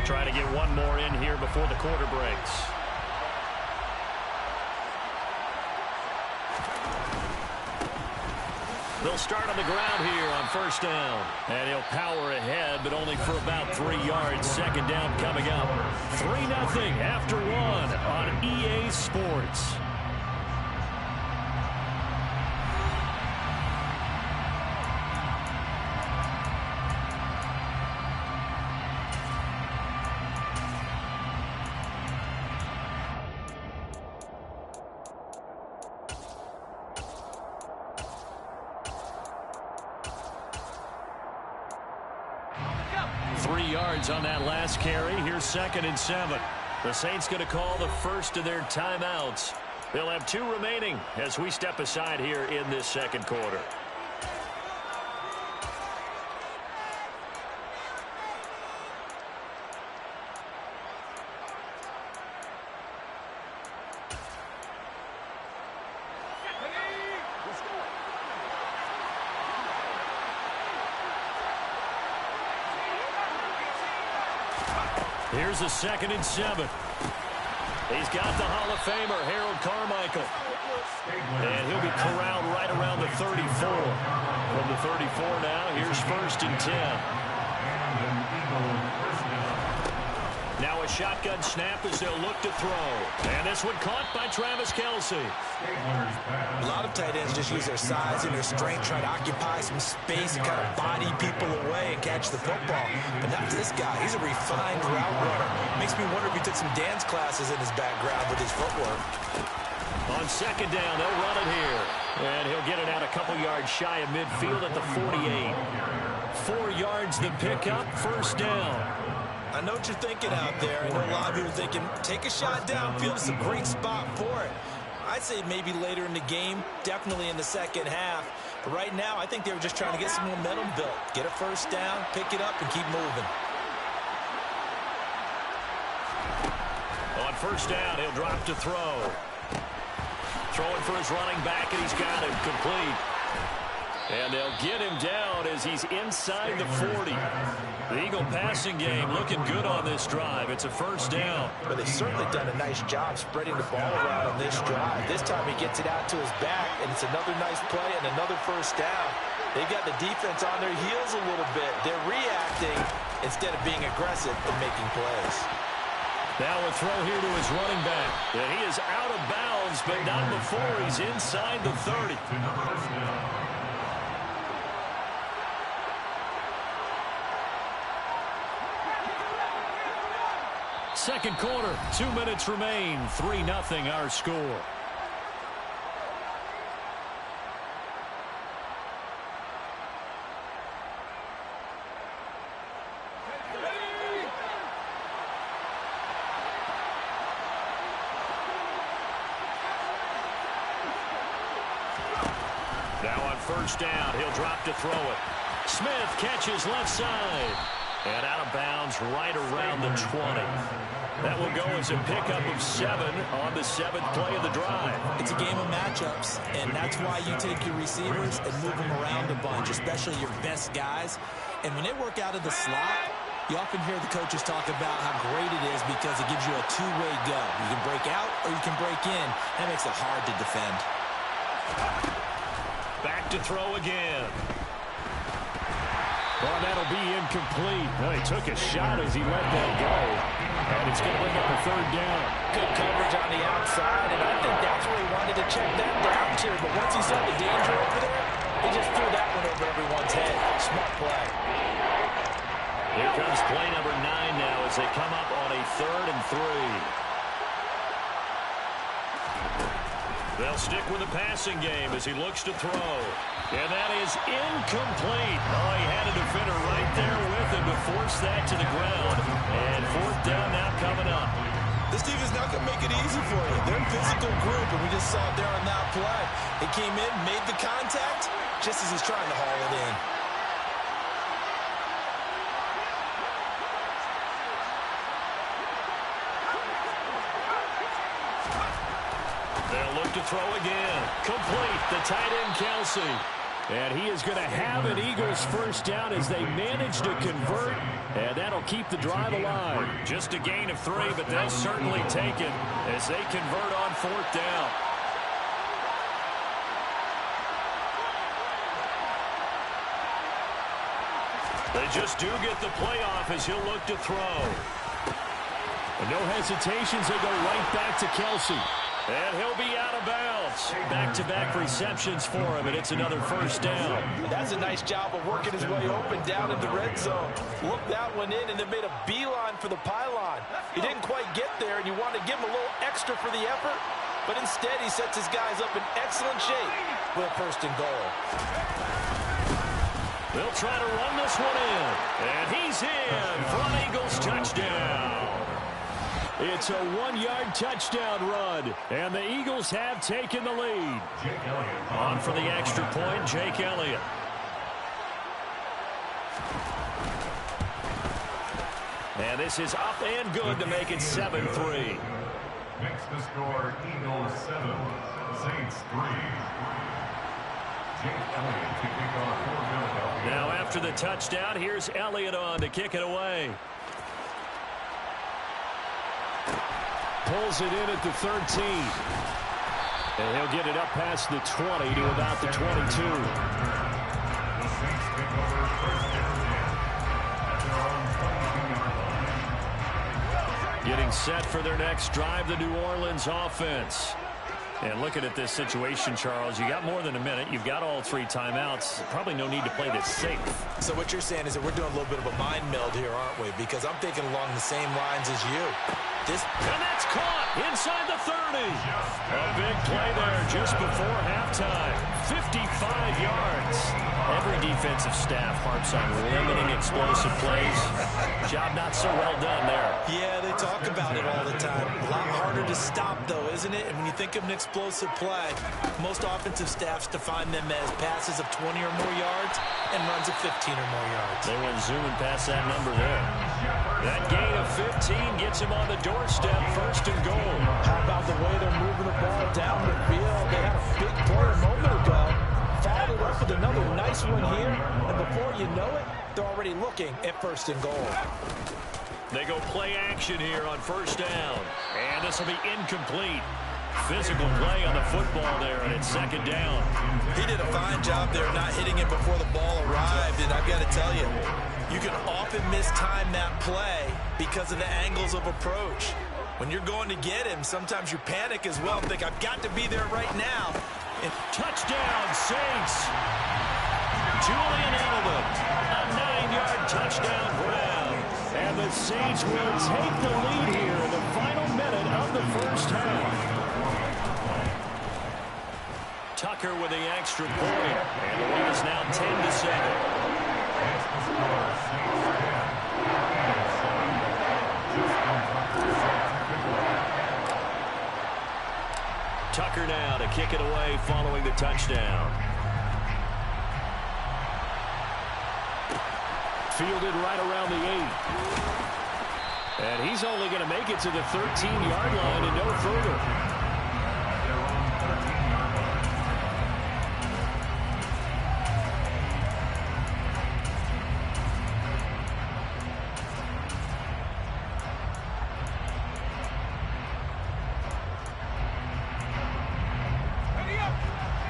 Trying to get one more in here before the quarter breaks. They'll start on the ground here on first down. And he'll power ahead, but only for about 3 yards. Second down coming up. 3-0 after 1 on EA Sports. 3 yards on that last carry. Here's 2nd and 7. The Saints going to call the first of their timeouts. They'll have 2 remaining as we step aside here in this second quarter. Here's a 2nd and 7. He's got the Hall of Famer, Harold Carmichael. And he'll be corralled right around the 34. From the 34 now, here's 1st and 10. Now a shotgun snap as they'll look to throw. And this one caught by Travis Kelce. A lot of tight ends just use their size and their strength, try to occupy some space and kind of body people away and catch the football. But not this guy. He's a refined route runner. Makes me wonder if he took some dance classes in his background with his footwork. On 2nd down, they'll run it here. And he'll get it out a couple yards shy of midfield at the 48. 4 yards the pickup, 1st down. I know what you're thinking out there. I know a lot of you are thinking, take a shot downfield. It's a great spot for it. I'd say maybe later in the game, definitely in the second half. But right now, I think they were just trying to get some momentum built. Get a 1st down, pick it up, and keep moving. On 1st down, he'll drop to throw. Throwing for his running back, and he's got him complete. And they'll get him down as he's inside the 40. The Eagle passing game looking good on this drive. It's a 1st down. But they've certainly done a nice job spreading the ball around on this drive. This time he gets it out to his back, and it's another nice play and another 1st down. They've got the defense on their heels a little bit. They're reacting instead of being aggressive and making plays. Now a throw here to his running back. And he is out of bounds, but not before he's inside the 30. Second quarter, 2 minutes remain. 3-0 our score. Now on 1st down, he'll drop to throw it. Smith catches left side. And out of bounds right around the 20. That will go as a pickup of 7 on the 7th play of the drive. It's a game of matchups, and that's why you take your receivers and move them around a bunch, especially your best guys. And when they work out of the slot, you often hear the coaches talk about how great it is because it gives you a two-way go. You can break out or you can break in. That makes it hard to defend. Back to throw again. Well, that'll be incomplete. Well, he took a shot as he let that go. And it's going to bring up a 3rd down. Good coverage on the outside, and I think that's where he wanted to check that down to. But once he saw the danger over there, he just threw that one over everyone's head. Smart play. Here comes play number 9 now as they come up on a 3rd and 3. They'll stick with the passing game as he looks to throw. And that is incomplete. Oh, he had a defender right there with him to force that to the ground. And 4th down now coming up. This team is not going to make it easy for you. They're a physical group, and we just saw it there on that play. They came in, made the contact, just as he's trying to haul it in. They'll look to throw again. Complete. The tight end, Kelce. And he is going to have an Eagles 1st down as they manage to convert. And that'll keep the drive alive. Just a gain of 3, but they'll certainly take it as they convert on 4th down. They just do get the playoff as he'll look to throw. And no hesitations. They go right back to Kelce. And he'll be out of bounds. Back-to-back receptions for him, and it's another 1st down. That's a nice job of working his way open down in the red zone. Looked that one in and then made a beeline for the pylon. He didn't quite get there, and you want to give him a little extra for the effort, but instead he sets his guys up in excellent shape with a 1st and goal. They'll try to run this one in. And he's in for an Eagles touchdown. It's a 1-yard touchdown run. And the Eagles have taken the lead. On for the extra point, Jake Elliott. And this is up and good to make it 7-3. Makes the score Eagles 7, Saints 3. Jake Elliott to kick off for Philadelphia. Now after the touchdown, here's Elliott on to kick it away. Pulls it in at the 13. And he'll get it up past the 20 to about the 22. The Saints take over first and 10 at their own 22-yard line. Getting set for their next drive, the New Orleans offense. And looking at this situation, Charles, you got more than a minute. You've got all 3 timeouts. Probably no need to play this safe. So what you're saying is that we're doing a little bit of a mind meld here, aren't we? Because I'm thinking along the same lines as you. And that's caught inside the 30. A big play there just before halftime. 55 yards. Every defensive staff harps on limiting explosive plays. Job not so well done there. Yeah, they talk about it all the time. A lot harder to stop, though, isn't it? And when you think of an explosive play, most offensive staffs define them as passes of 20 or more yards and runs of 15 or more yards. They went zooming past that number there. That gain of 15 gets him on the doorstep, first and goal. How about the way they're moving the ball down the field? They had a big play a moment ago. Followed up with another nice one here. And before you know it, they're already looking at first and goal. They go play action here on first down. And this will be incomplete. Physical play on the football there, and it's second down. He did a fine job there not hitting it before the ball arrived. And I've got to tell you, you can often mistime that play because of the angles of approach. When you're going to get him, sometimes you panic as well and think, I've got to be there right now. And touchdown, Saints. Julian Edelman, a 9-yard touchdown grab. And the Saints will take the lead here in the final minute of the first half. Tucker with the extra point. And the lead is now 10-7. Tucker now to kick it away following the touchdown. Fielded right around the 8. And he's only going to make it to the 13-yard line and no further.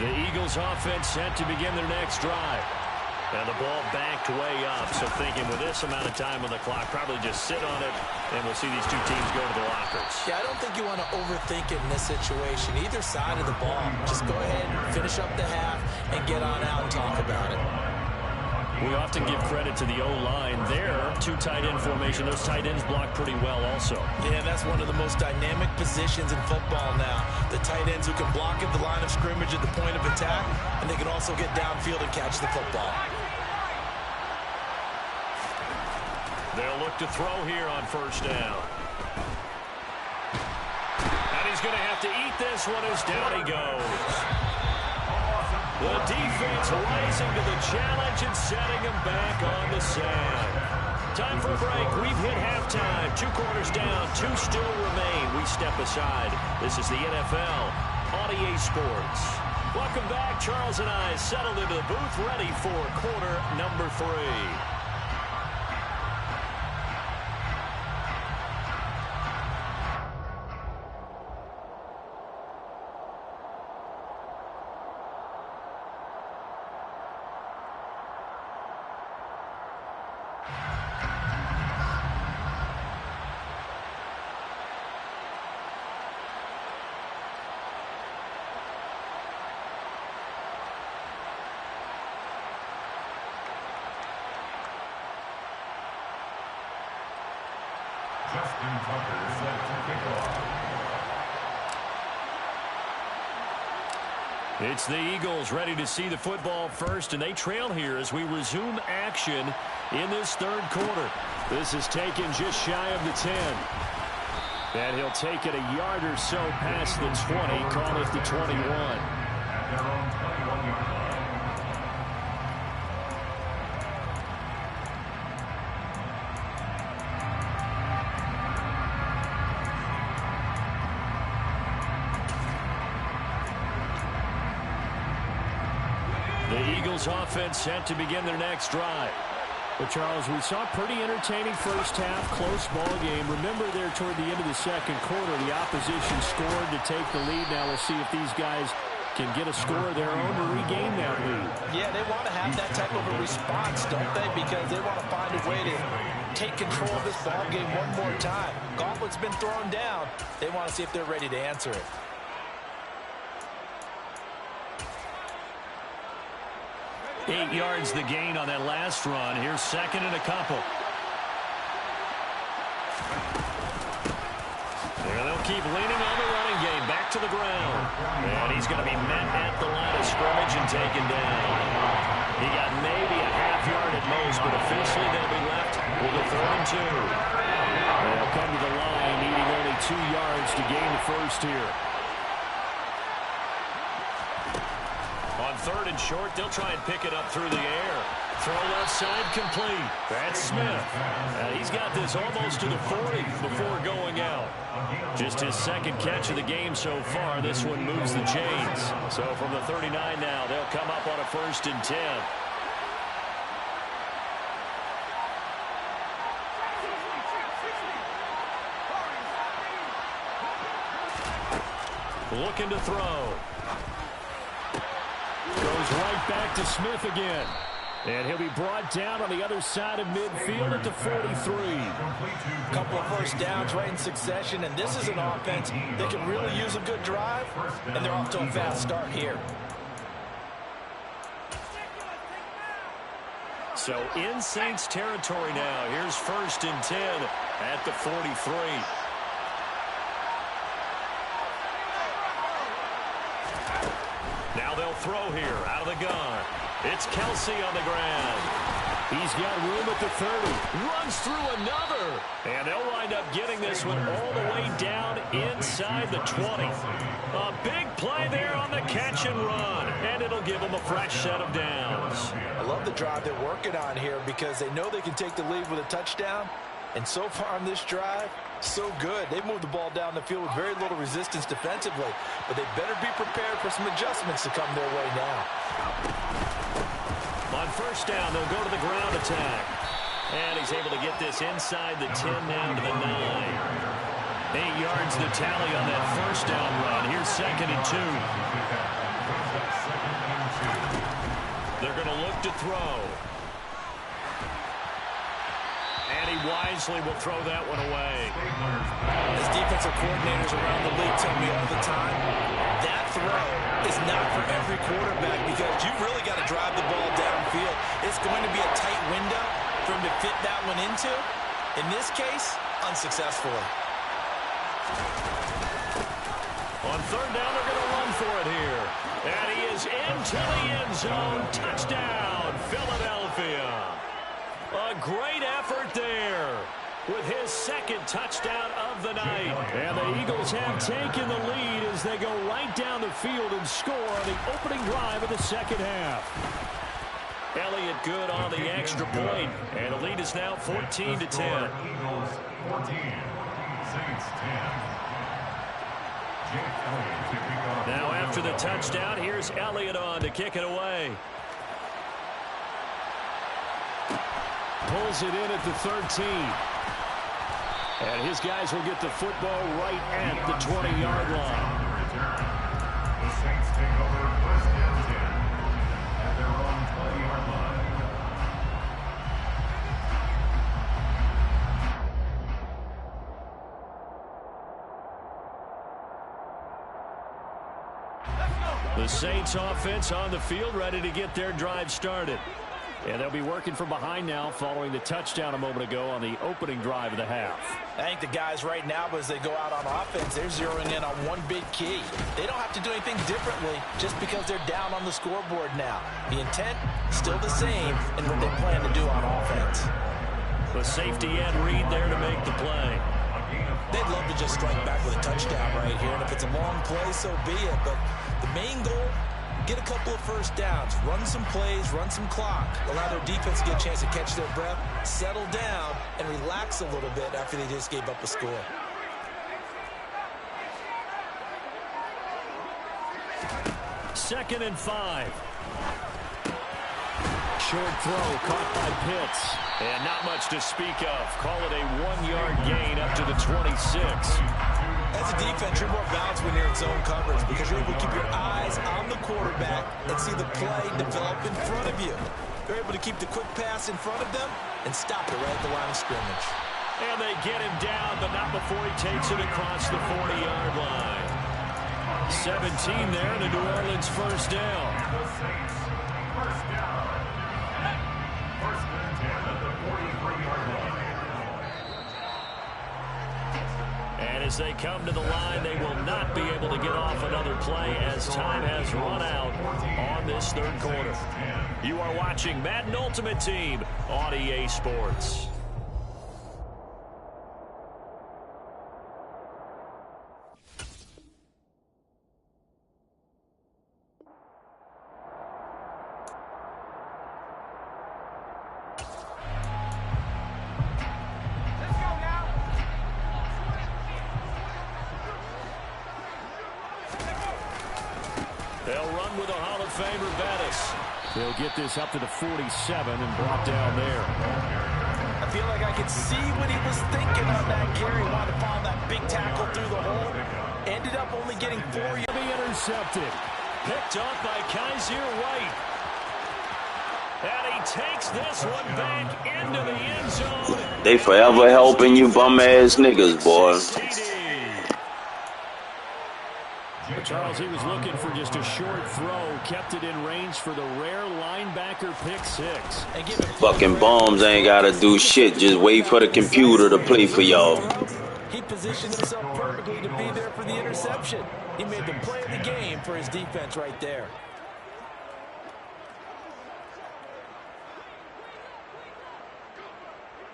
The Eagles offense set to begin their next drive. And the ball backed way up. So thinking with this amount of time on the clock, probably just sit on it, and we'll see these two teams go to the lockers. Yeah, I don't think you want to overthink it in this situation. Either side of the ball. Just go ahead, finish up the half, and get on out and talk about it. We often give credit to the O-line there. 2 tight end formation. Those tight ends block pretty well also. Yeah, that's one of the most dynamic positions in football now. The tight ends who can block at the line of scrimmage at the point of attack, and they can also get downfield and catch the football. They'll look to throw here on first down. And he's going to have to eat this one as down he goes. The defense rising to the challenge and setting him back on the sand. Time for a break. We've hit halftime. 2 quarters down, 2 still remain. We step aside. This is the NFL on EA Sports. Welcome back. Charles and I settled into the booth, ready for quarter number 3. Justin Tucker set to kick off. It's the Eagles ready to see the football first, and they trail here as we resume action in this third quarter. This is taken just shy of the 10. And he'll take it a yard or so past the 20, call it the 21. At their own 21-yard line. The Eagles offense set to begin their next drive. But, Charles, we saw a pretty entertaining first half, close ball game. Remember there toward the end of the second quarter, the opposition scored to take the lead. Now we'll see if these guys can get a score of their own to regain that lead. Yeah, they want to have that type of a response, don't they? Because they want to find a way to take control of this ball game one more time. Gauntlet's been thrown down. They want to see if they're ready to answer it. Eight yards the gain on that last run. Here's second and a couple. And they'll keep leaning on the running game. Back to the ground. And he's going to be met at the line of scrimmage and taken down. He got maybe a half yard at most, but officially they'll be left with a 3rd and 2. They'll come to the line needing only 2 yards to gain the first here. On 3rd and short, they'll try and pick it up through the air. Throw left side complete. That's Smith. He's got this almost to the 40 before going out. Just his second catch of the game so far. This one moves the chains. So from the 39 now, they'll come up on a 1st and 10. Looking to throw. Goes right back to Smith again. And he'll be brought down on the other side of midfield at the 43. A couple of first downs right in succession, and this is an offense that can really use a good drive, and they're off to a fast start here. So in Saints territory now. Here's 1st and 10 at the 43. Now they'll throw here out of the gun. It's Kelsey on the ground. He's got room at the 30. Runs through another. And they'll wind up getting this one all the way down inside the 20. A big play there on the catch and run. And it'll give them a fresh set of downs. I love the drive they're working on here because they know they can take the lead with a touchdown. And so far on this drive, so good. They've moved the ball down the field with very little resistance defensively, but they better be prepared for some adjustments to come their way now. On 1st down, they'll go to the ground attack. And he's able to get this inside the 10 down to the 9. 8 yards the tally on that 1st down run. Here's 2nd and 2. They're going to look to throw. And he wisely will throw that one away. As defensive coordinators around the league tell me all the time, that throw is not for every quarterback because you've really got to drive the ball downfield. It's going to be a tight window for him to fit that one into. In this case, unsuccessfully. On 3rd down, they're going to run for it here. And he is into the end zone. Touchdown, Philadelphia. A great effort there with his 2nd touchdown of the night. And the Eagles have taken the lead as they go right down the field and score on the opening drive of the 2nd half. Elliott good on the extra point, and the lead is now 14-10. Eagles 14, Saints 10. Now after the touchdown, here's Elliott on to kick it away. Pulls it in at the 13. And his guys will get the football right at the 20-yard line. The Saints take over 1st and 10 at their own 20-yard line. The Saints offense on the field ready to get their drive started. And they'll be working from behind now following the touchdown a moment ago on the opening drive of the half. I think the guys right now, as they go out on offense, they're zeroing in on one big key. They don't have to do anything differently just because they're down on the scoreboard now. The intent, still the same in what they plan to do on offense. The safety end read there to make the play. They'd love to just strike back with a touchdown right here, and if it's a long play, so be it. But the main goal, get a couple of first downs, run some plays, run some clock, allow their defense to get a chance to catch their breath, settle down, and relax a little bit after they just gave up a score. Second and 5. Short throw caught by Pitts. And not much to speak of. Call it a 1-yard gain up to the 26. As a defense, you're more balanced when you're in zone coverage because you're able to keep your eyes on the quarterback and see the play develop in front of you. You're able to keep the quick pass in front of them and stop it right at the line of scrimmage. And they get him down, but not before he takes it across the 40-yard line. 17 there, the New Orleans first down. The Saints, first down. First and 10 at the 43-yard line. And as they come to the line, they will not be able to get off another play as time has run out on this third quarter. You are watching Madden Ultimate Team on EA Sports. They'll run with a Hall of Famer, Bettis. They'll get this up to the 47 and brought down there. I feel like I could see what he was thinking on that carry. Wanted to find that big tackle through the hole. Ended up only getting 4 yards. Be intercepted. Picked off by Kaiser White. And he takes this one back into the end zone. They forever helping you bum-ass niggas, boy. Charles, he was looking for just a short throw, kept it in range for the rare linebacker pick six. Fucking bums ain't gotta do shit. Just wait for the computer to play for y'all. He positioned himself perfectly to be there for the interception. He made the play of the game for his defense right there.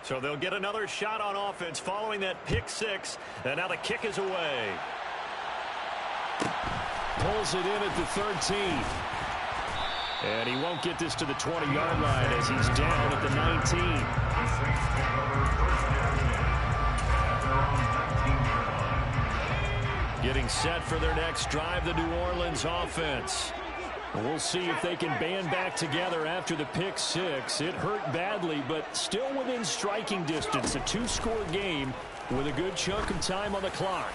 So they'll get another shot on offense following that pick six. And now the kick is away. Pulls it in at the 13. And he won't get this to the 20-yard line as he's down at the 19. Getting set for their next drive, the New Orleans offense. We'll see if they can band back together after the pick six. It hurt badly, but still within striking distance. A 2-score game with a good chunk of time on the clock.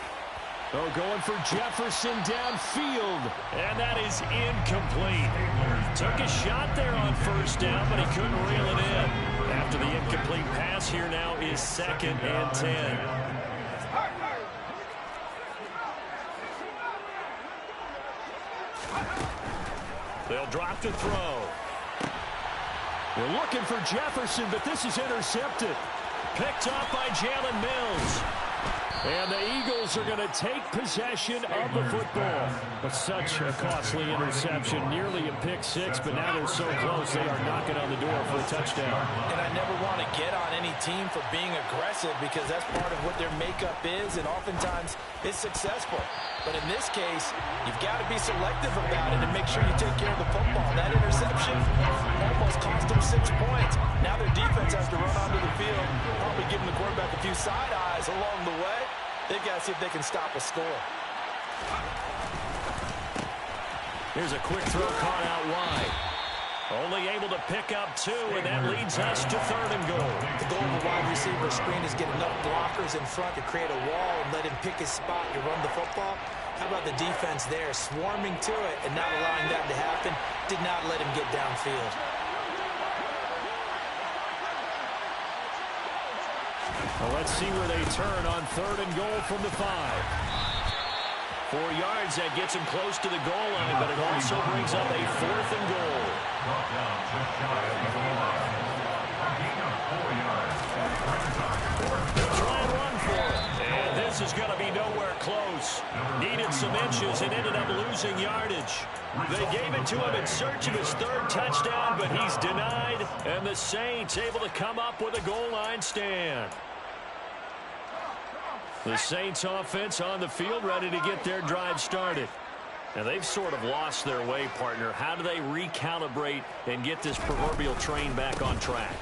Oh, going for Jefferson downfield. And that is incomplete. Took a shot there on first down, but he couldn't reel it in. After the incomplete pass, here now is 2nd and 10. They'll drop to throw. They're looking for Jefferson, but this is intercepted. Picked off by Jalen Mills. And the Eagles are going to take possession of the football. But such a costly interception, nearly a pick six, but now they're so close they are knocking on the door for a touchdown. And I never want to get on any team for being aggressive because that's part of what their makeup is, and oftentimes it's successful. But in this case, you've got to be selective about it and make sure you take care of the football. That interception almost cost them 6 points. Now their defense has to run onto the field, probably giving the quarterback a few side eyes along the way. They've got to see if they can stop a score. Here's a quick throw caught out wide. Only able to pick up 2, and that leads us to 3rd and goal. The goal of a wide receiver screen is get enough blockers in front to create a wall and let him pick his spot to run the football. How about the defense there, swarming to it and not allowing that to happen? Did not let him get downfield. Well, let's see where they turn on 3rd and goal from the 5. 4 yards, that gets him close to the goal line, but it also brings up a 4th and goal. Brought down just shy of the goal line. A gain of 4 yards. They'll try and run for it. And this is going to be nowhere close. Needed some inches and ended up losing yardage. They gave it to him in search of his 3rd touchdown, but he's denied. And the Saints able to come up with a goal line stand. The Saints offense on the field ready to get their drive started. Now they've sort of lost their way, partner. How do they recalibrate and get this proverbial train back on track?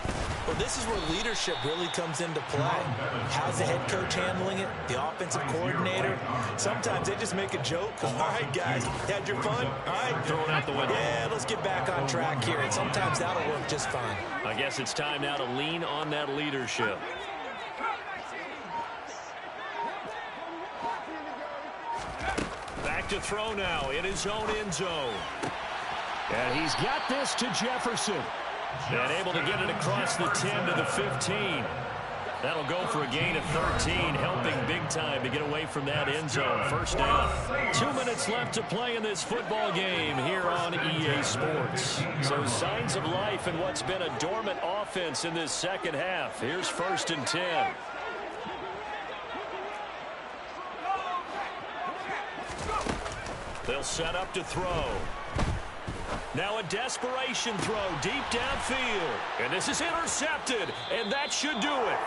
Well, this is where leadership really comes into play. How's the head coach handling it? The offensive coordinator? Sometimes they just make a joke. All right, guys, had your fun? All right. Throw it out the window. Yeah, let's get back on track here. And sometimes that'll work just fine. I guess it's time now to lean on that leadership. Back to throw now in his own end zone. And he's got this to Jefferson. And able to get it across the 10 to the 15. That'll go for a gain of 13, helping big time to get away from that end zone. 1st down. 2 minutes left to play in this football game here on EA Sports. So signs of life in what's been a dormant offense in this second half. Here's 1st and 10. They'll set up to throw. Now a desperation throw deep downfield. And this is intercepted. And that should do it.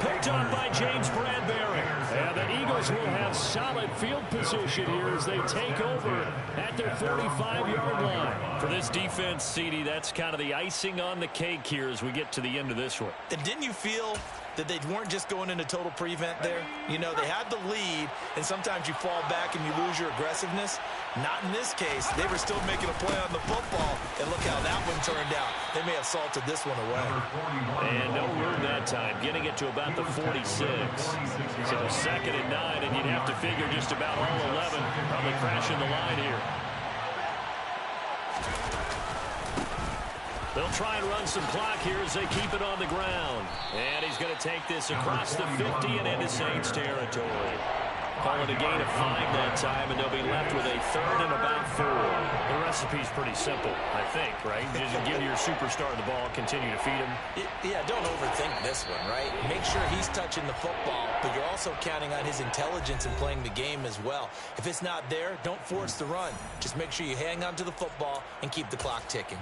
Picked up by James Bradbury. And the Eagles will have solid field position here as they take over at their 45-yard line. For this defense, CD, that's kind of the icing on the cake here as we get to the end of this one. And didn't you feel that they weren't just going into total prevent there? You know, they had the lead, and sometimes you fall back and you lose your aggressiveness. Not in this case. They were still making a play on the football, and look how that one turned out. They may have salted this one away. And no room that time, getting it to about the 46. So 2nd and 9, and you'd have to figure just about all 11 probably crashing the line here. They'll try and run some clock here as they keep it on the ground. And he's going to take this across the 50 and into Saints territory. Calling a gain of 5 that time, and they'll be left with a 3rd and about 4. The recipe's pretty simple, I think, right? Just give your superstar the ball, continue to feed him. Yeah, don't overthink this one, right? Make sure he's touching the football, but you're also counting on his intelligence in playing the game as well. If it's not there, don't force the run. Just make sure you hang on to the football and keep the clock ticking.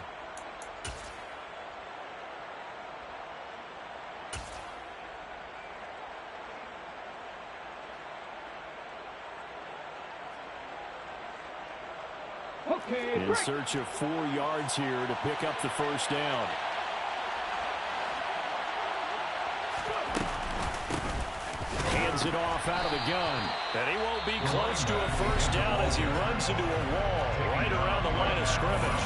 In search of 4 yards here to pick up the 1st down. Hands it off out of the gun. And he won't be close to a 1st down as he runs into a wall right around the line of scrimmage.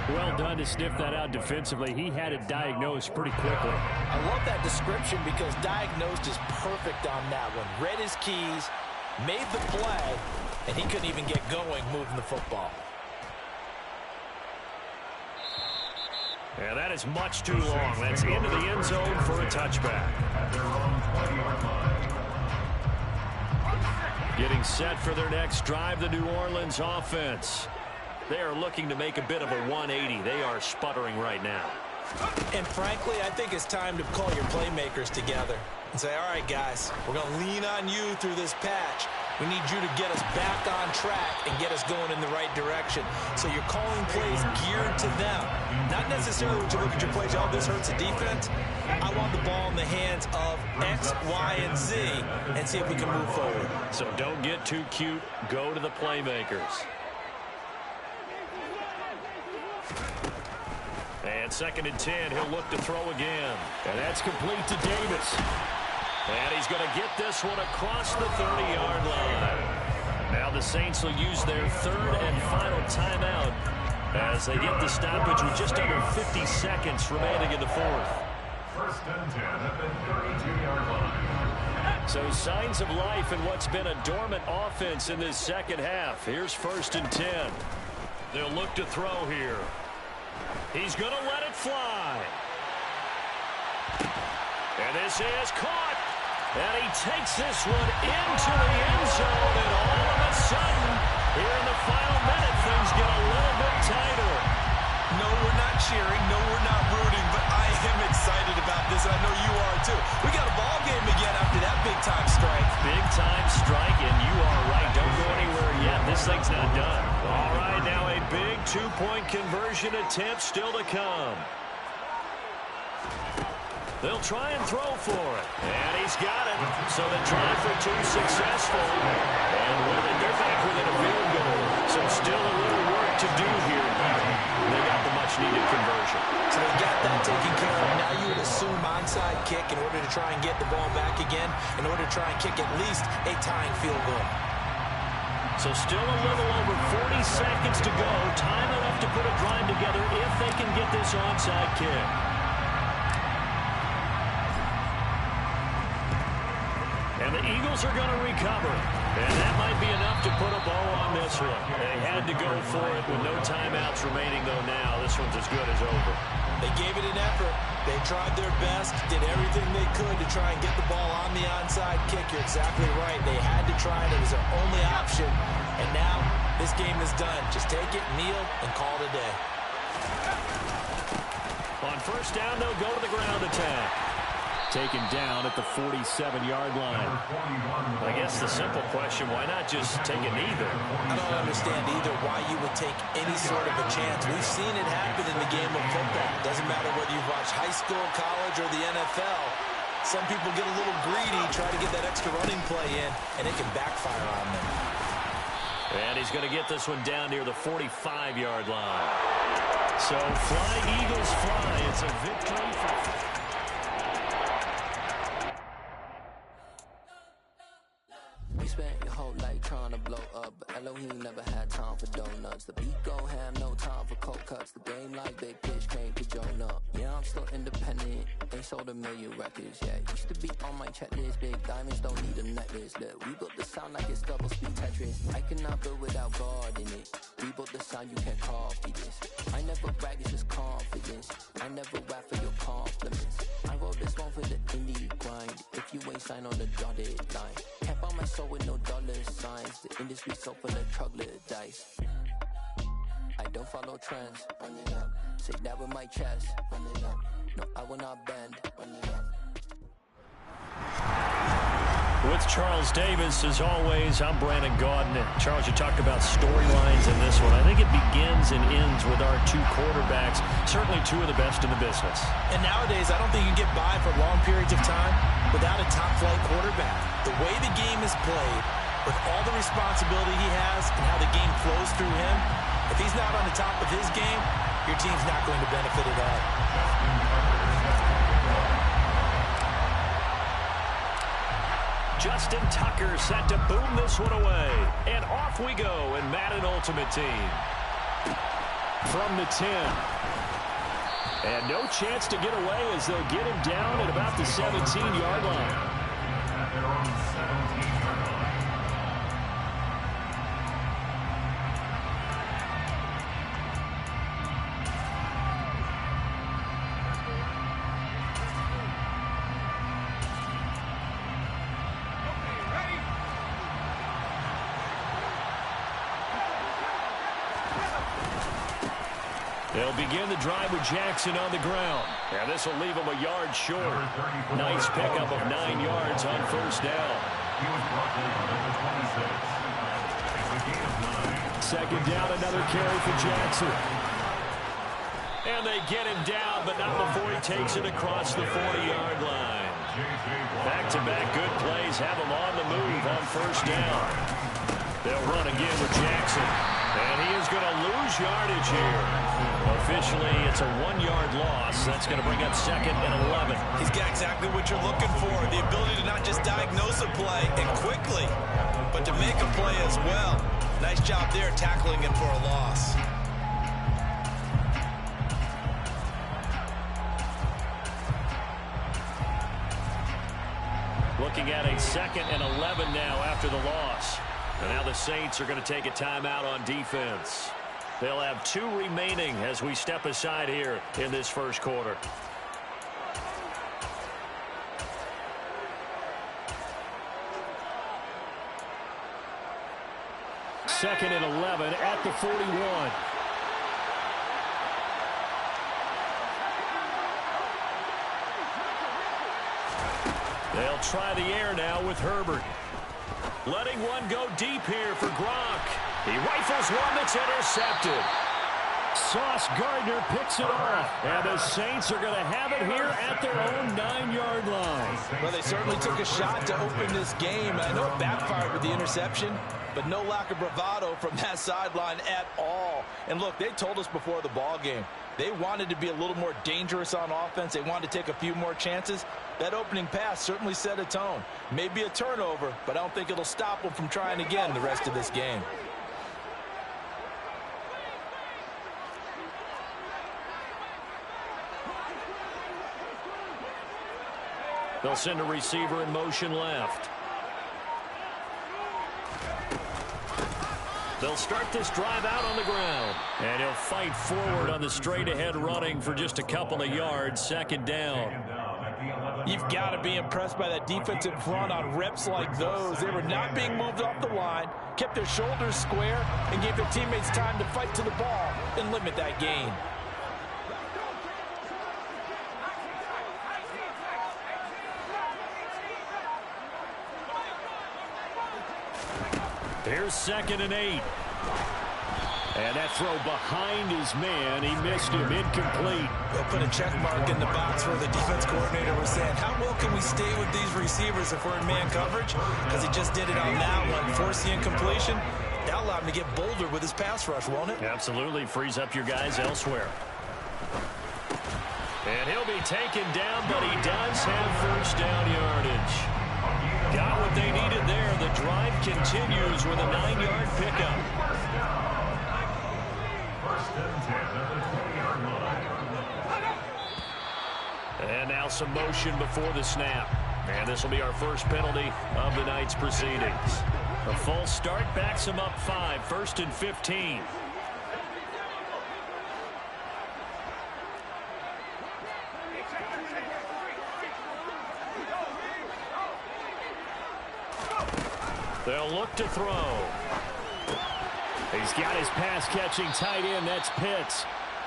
Well done to sniff that out defensively. He had it diagnosed pretty quickly. I love that description because diagnosed is perfect on that one. Read his keys, made the play, and he couldn't even get going moving the football. And that is much too long. That's into the end zone for a touchback. Getting set for their next drive, the New Orleans offense. They are looking to make a bit of a 180. They are sputtering right now. And frankly, I think it's time to call your playmakers together and say, all right, guys, we're going to lean on you through this patch. We need you to get us back on track and get us going in the right direction. So you're calling plays geared to them. Not necessarily when you look at your plays, oh, this hurts the defense. I want the ball in the hands of X, Y, and Z and see if we can move forward. So don't get too cute. Go to the playmakers. And 2nd and 10, he'll look to throw again. And that's complete to Davis. And he's going to get this one across the 30-yard line. Now the Saints will use their 3rd and final timeout as they get the stoppage with just under 50 seconds remaining in the 4th. 1st and 10 at the 32-yard line. So signs of life in what's been a dormant offense in this second half. Here's 1st and 10. They'll look to throw here. He's going to let it fly. And this is caught. And he takes this one into the end zone, and all of a sudden, here in the final minute, things get a little bit tighter. No, we're not cheering. No, we're not rooting. But I am excited about this, and I know you are too. We got a ball game again after that big-time strike. Big-time strike, and you are right. Don't go anywhere yet. This thing's not done. All right, now a big two-point conversion attempt still to come. They'll try and throw for it. And he's got it. So the try for two successful. And with it, they're back within a field goal. So still a little work to do here. They got the much-needed conversion. So they got that taken care of. Now you would assume onside kick in order to try and get the ball back again, in order to try and kick at least a tying field goal. So still a little over 40 seconds to go. Time enough to put a drive together if they can get this onside kick. And the Eagles are going to recover. And that might be enough to put a bow on this one. They had to go for it with no timeouts remaining, though, now. This one's as good as over. They gave it an effort. They tried their best, did everything they could to try and get the ball on the onside kick. You're exactly right. They had to try it. It was their only option. And now this game is done. Just take it, kneel, and call it a day. On first down, they'll go to the ground attack. Taken down at the 47-yard line. I guess the simple question, why not just take it either? I don't understand either why you would take any sort of a chance. We've seen it happen in the game of football. Doesn't matter whether you've watched high school, college, or the NFL. Some people get a little greedy, try to get that extra running play in, and it can backfire on them. And he's going to get this one down near the 45-yard line. So fly, Eagles, fly. It's a victory for... Spent your whole life trying to blow up, but Elohim never had time for donuts. The beat go ham, no time for cold cuts. The game like big pitch came to Jonah. Yeah, I'm still independent. They sold 1 million records. Yeah, used to be on my checklist. Big diamonds don't need a necklace. Look, we built the sound like it's double speed Tetris. I cannot build without God in it. We built the sound, you can't copy this. I never brag, it's just confidence. I never rap for your compliments. I wrote this one for the indie grind. If you ain't signed on the dotted line, can't buy my soul with no dollar signs. The industry so full of troglodytes. I don't follow trends. Run it up. Say that with my chest. Run it up. No, I will not bend. Run it up. With Charles Davis, as always, I'm Brandon Gaudin. Charles, you talked about storylines in this one. I think it begins and ends with our two quarterbacks, certainly two of the best in the business. And nowadays, I don't think you can get by for long periods of time without a top-flight quarterback. The way the game is played, with all the responsibility he has and how the game flows through him, if he's not on the top of his game, your team's not going to benefit at all. Justin Tucker set to boom this one away. And off we go in Madden Ultimate Team. From the 10. And no chance to get away as they'll get him down at about the 17-yard line. At their own 17-yard line. They'll begin the drive with Jackson on the ground. And this will leave him a yard short. Nice pickup of 9 yards on first down. He was brought down at the 26. It's a gain of 9. Second down, another carry for Jackson. And they get him down, but not before he takes it across the 40-yard line. Back-to-back good plays have him on the move on first down. They'll run again with Jackson. And he is going to lose yardage here. Officially, it's a 1-yard loss. That's going to bring up 2nd and 11. He's got exactly what you're looking for, the ability to not just diagnose a play and quickly, but to make a play as well. Nice job there tackling him for a loss. Looking at a 2nd and 11 now after the loss. And now the Saints are going to take a timeout on defense. They'll have 2 remaining as we step aside here in this first quarter. 2nd and 11 at the 41. They'll try the air now with Herbert. Letting one go deep here for Gronk. He rifles one that's intercepted. Sauce Gardner picks it off. And the Saints are going to have it here at their own 9-yard line. Well, they certainly took a shot to open this game. I know it backfired with the interception, but no lack of bravado from that sideline at all. And look, they told us before the ball game, they wanted to be a little more dangerous on offense. They wanted to take a few more chances. That opening pass certainly set a tone. Maybe a turnover, but I don't think it'll stop them from trying again the rest of this game. They'll send a receiver in motion left. They'll start this drive out on the ground. And he'll fight forward on the straight-ahead running for just a couple of yards. 2nd down. You've got to be impressed by that defensive front on reps like those. They were not being moved off the line, kept their shoulders square, and gave their teammates time to fight to the ball and limit that gain. Here's 2nd and 8. And that throw behind his man. He missed him. Incomplete. They'll put a check mark in the box where the defense coordinator was saying, how well can we stay with these receivers if we're in man coverage? Because he just did it on that one. Force the incompletion. That'll allow him to get bolder with his pass rush, won't it? Absolutely. Frees up your guys elsewhere. And he'll be taken down, but he does have first down yardage. Got what they needed there. The drive continues with a 9-yard pickup. First and 10 at the 20-yard line. And now some motion before the snap. And this will be our first penalty of the night's proceedings. A false start backs him up 5. 1st and 15. They'll look to throw. He's got his pass-catching tight end. That's Pitts.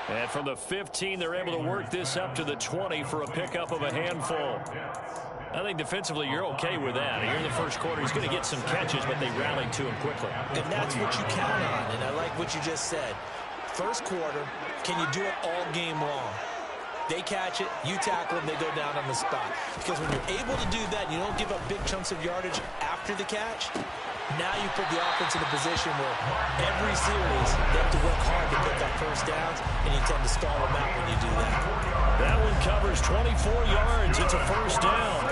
And from the 15, they're able to work this up to the 20 for a pickup of a handful. I think defensively you're okay with that. Here in the first quarter, he's going to get some catches, but they rallied to him quickly. And that's what you count on, and I like what you just said. First quarter, can you do it all game long? They catch it, you tackle them, they go down on the spot. Because when you're able to do that, you don't give up big chunks of yardage after the catch, now you put the offense in a position where every series they have to work hard to pick up first downs, and you tend to stall them out when you do that. That one covers 24 yards. It's a first down.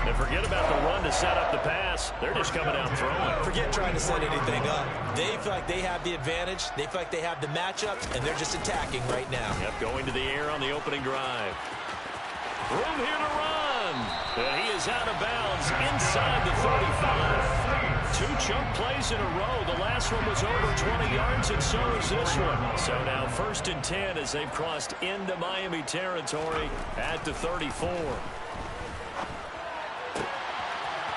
And forget about the run to set up the pass. They're just coming out throwing. Forget trying to set anything up. They feel like they have the advantage. They feel like they have the matchups, and they're just attacking right now. Yep, going to the air on the opening drive. Room here to run. And he is out of bounds inside the 35. 2 chunk plays in a row. The last one was over 20 yards, and so is this one. So now 1st and 10 as they've crossed into Miami territory at the 34.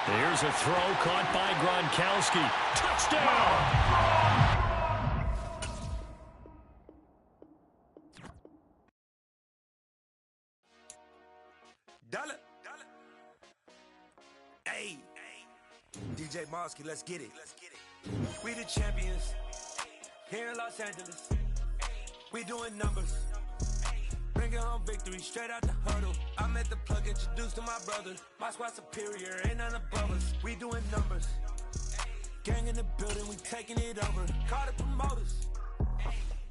Here's a throw caught by Gronkowski. Touchdown! Dollar. Hey. DJ Mosky, let's get it. We the champions. Here in Los Angeles. We doing numbers. Bringing home victory straight out the huddle. I'm at the plug, introduced to my brothers. My squad superior, ain't none above us. We doing numbers. Gang in the building, we taking it over. Call the promoters.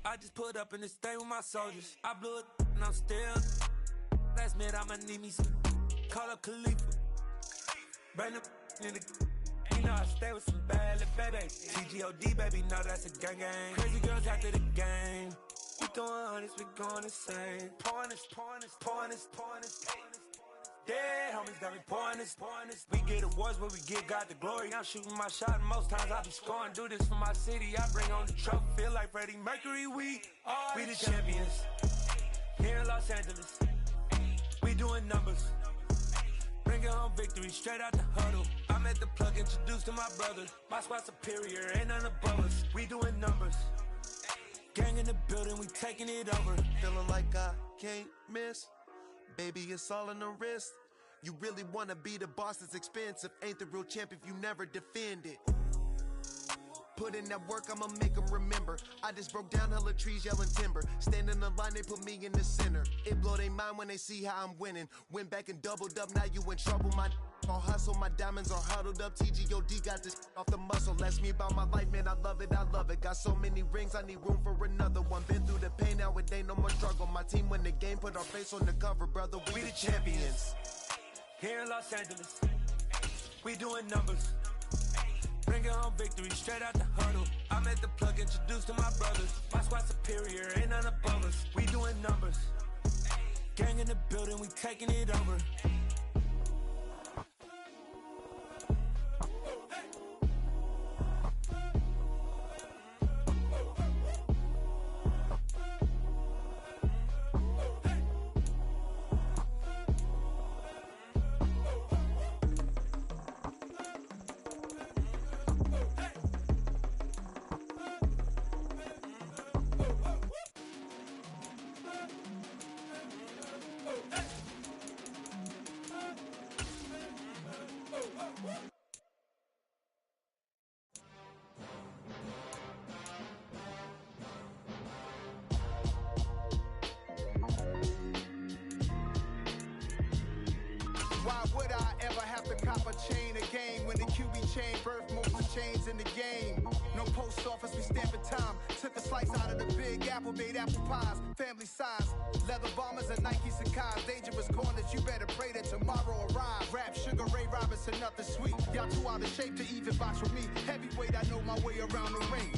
I just put up in this thing with my soldiers. I blew it and I'm still. Last minute I'ma need me some. Call up Khalifa. Bring them in the. You know I stay with some bad little babies. TGOD baby, know that's a gang gang. Crazy girls after the game. We throwing hundreds, we going insane. Pouring this. Dead homies got me pouring this. We get awards, but we give God the glory. I'm shooting my shot, and most times I be scoring. Do this for my city, I bring on the trophy. Feel like Freddie Mercury, we the champions. Here in Los Angeles, we doing numbers. Bringing home victory straight out the huddle. I'm at the plug, introduced to my brother. My squad superior, ain't none above us. We doing numbers. Gang in the building, we taking it over. Feeling like I can't miss. Baby, it's all in the wrist. You really wanna be the boss, it's expensive. Ain't the real champ if you never defend it. Put in that work, I'ma make them remember. I just broke down hella trees, yelling timber. Stand in the line, they put me in the center. It blow their mind when they see how I'm winning. Went back and doubled up, now you in trouble. My all hustle, my diamonds are huddled up. TGOD got this off the muscle. That's me about my life, man, I love it, I love it. Got so many rings, I need room for another one. Been through the pain, now it ain't no more struggle. My team win the game, put our face on the cover, brother. We the champions. Here in Los Angeles, we doing numbers. Bringing home victory straight out the huddle. I'm at the plug, introduced to my brothers. My squad superior, ain't none above us. We doing numbers. Gang in the building, we taking it over. Why would I ever have to cop a chain again when the QB chain birthed most of the chains in the game? No post office, we stamping time. Took a slice out of the big apple, made apple pies, family size. Leather bombers and Nike Sacai's. Dangerous corners, you better pray that tomorrow arrives. Rap, Sugar Ray Robinson, nothing sweet. Y'all too out of shape to even box with me. Heavyweight, I know my way around the ring.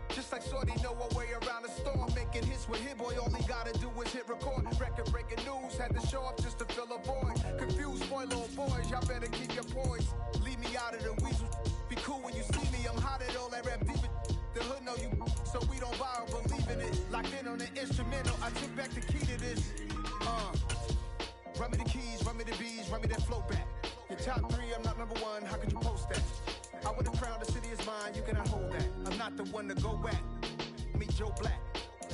Just like Shorty know her way around the storm. Making hits with Hit Boy, all he gotta do is hit record. Record breaking news, had to show up just to fill a void. Confused boy, little boys, y'all better keep your poise. Leave me out of the weasel. Be cool when you see me, I'm hot at all that rap deep. The hood know you, so we don't borrow, believe in it. Locked in on the instrumental, I took back the key to this. Run me the keys, run me the bees, run me that flow back. Your top three, I'm not number one, how could you post that? I would've crowned the city is mine, you cannot hold that. I'm not the one to go back. Meet Joe Black.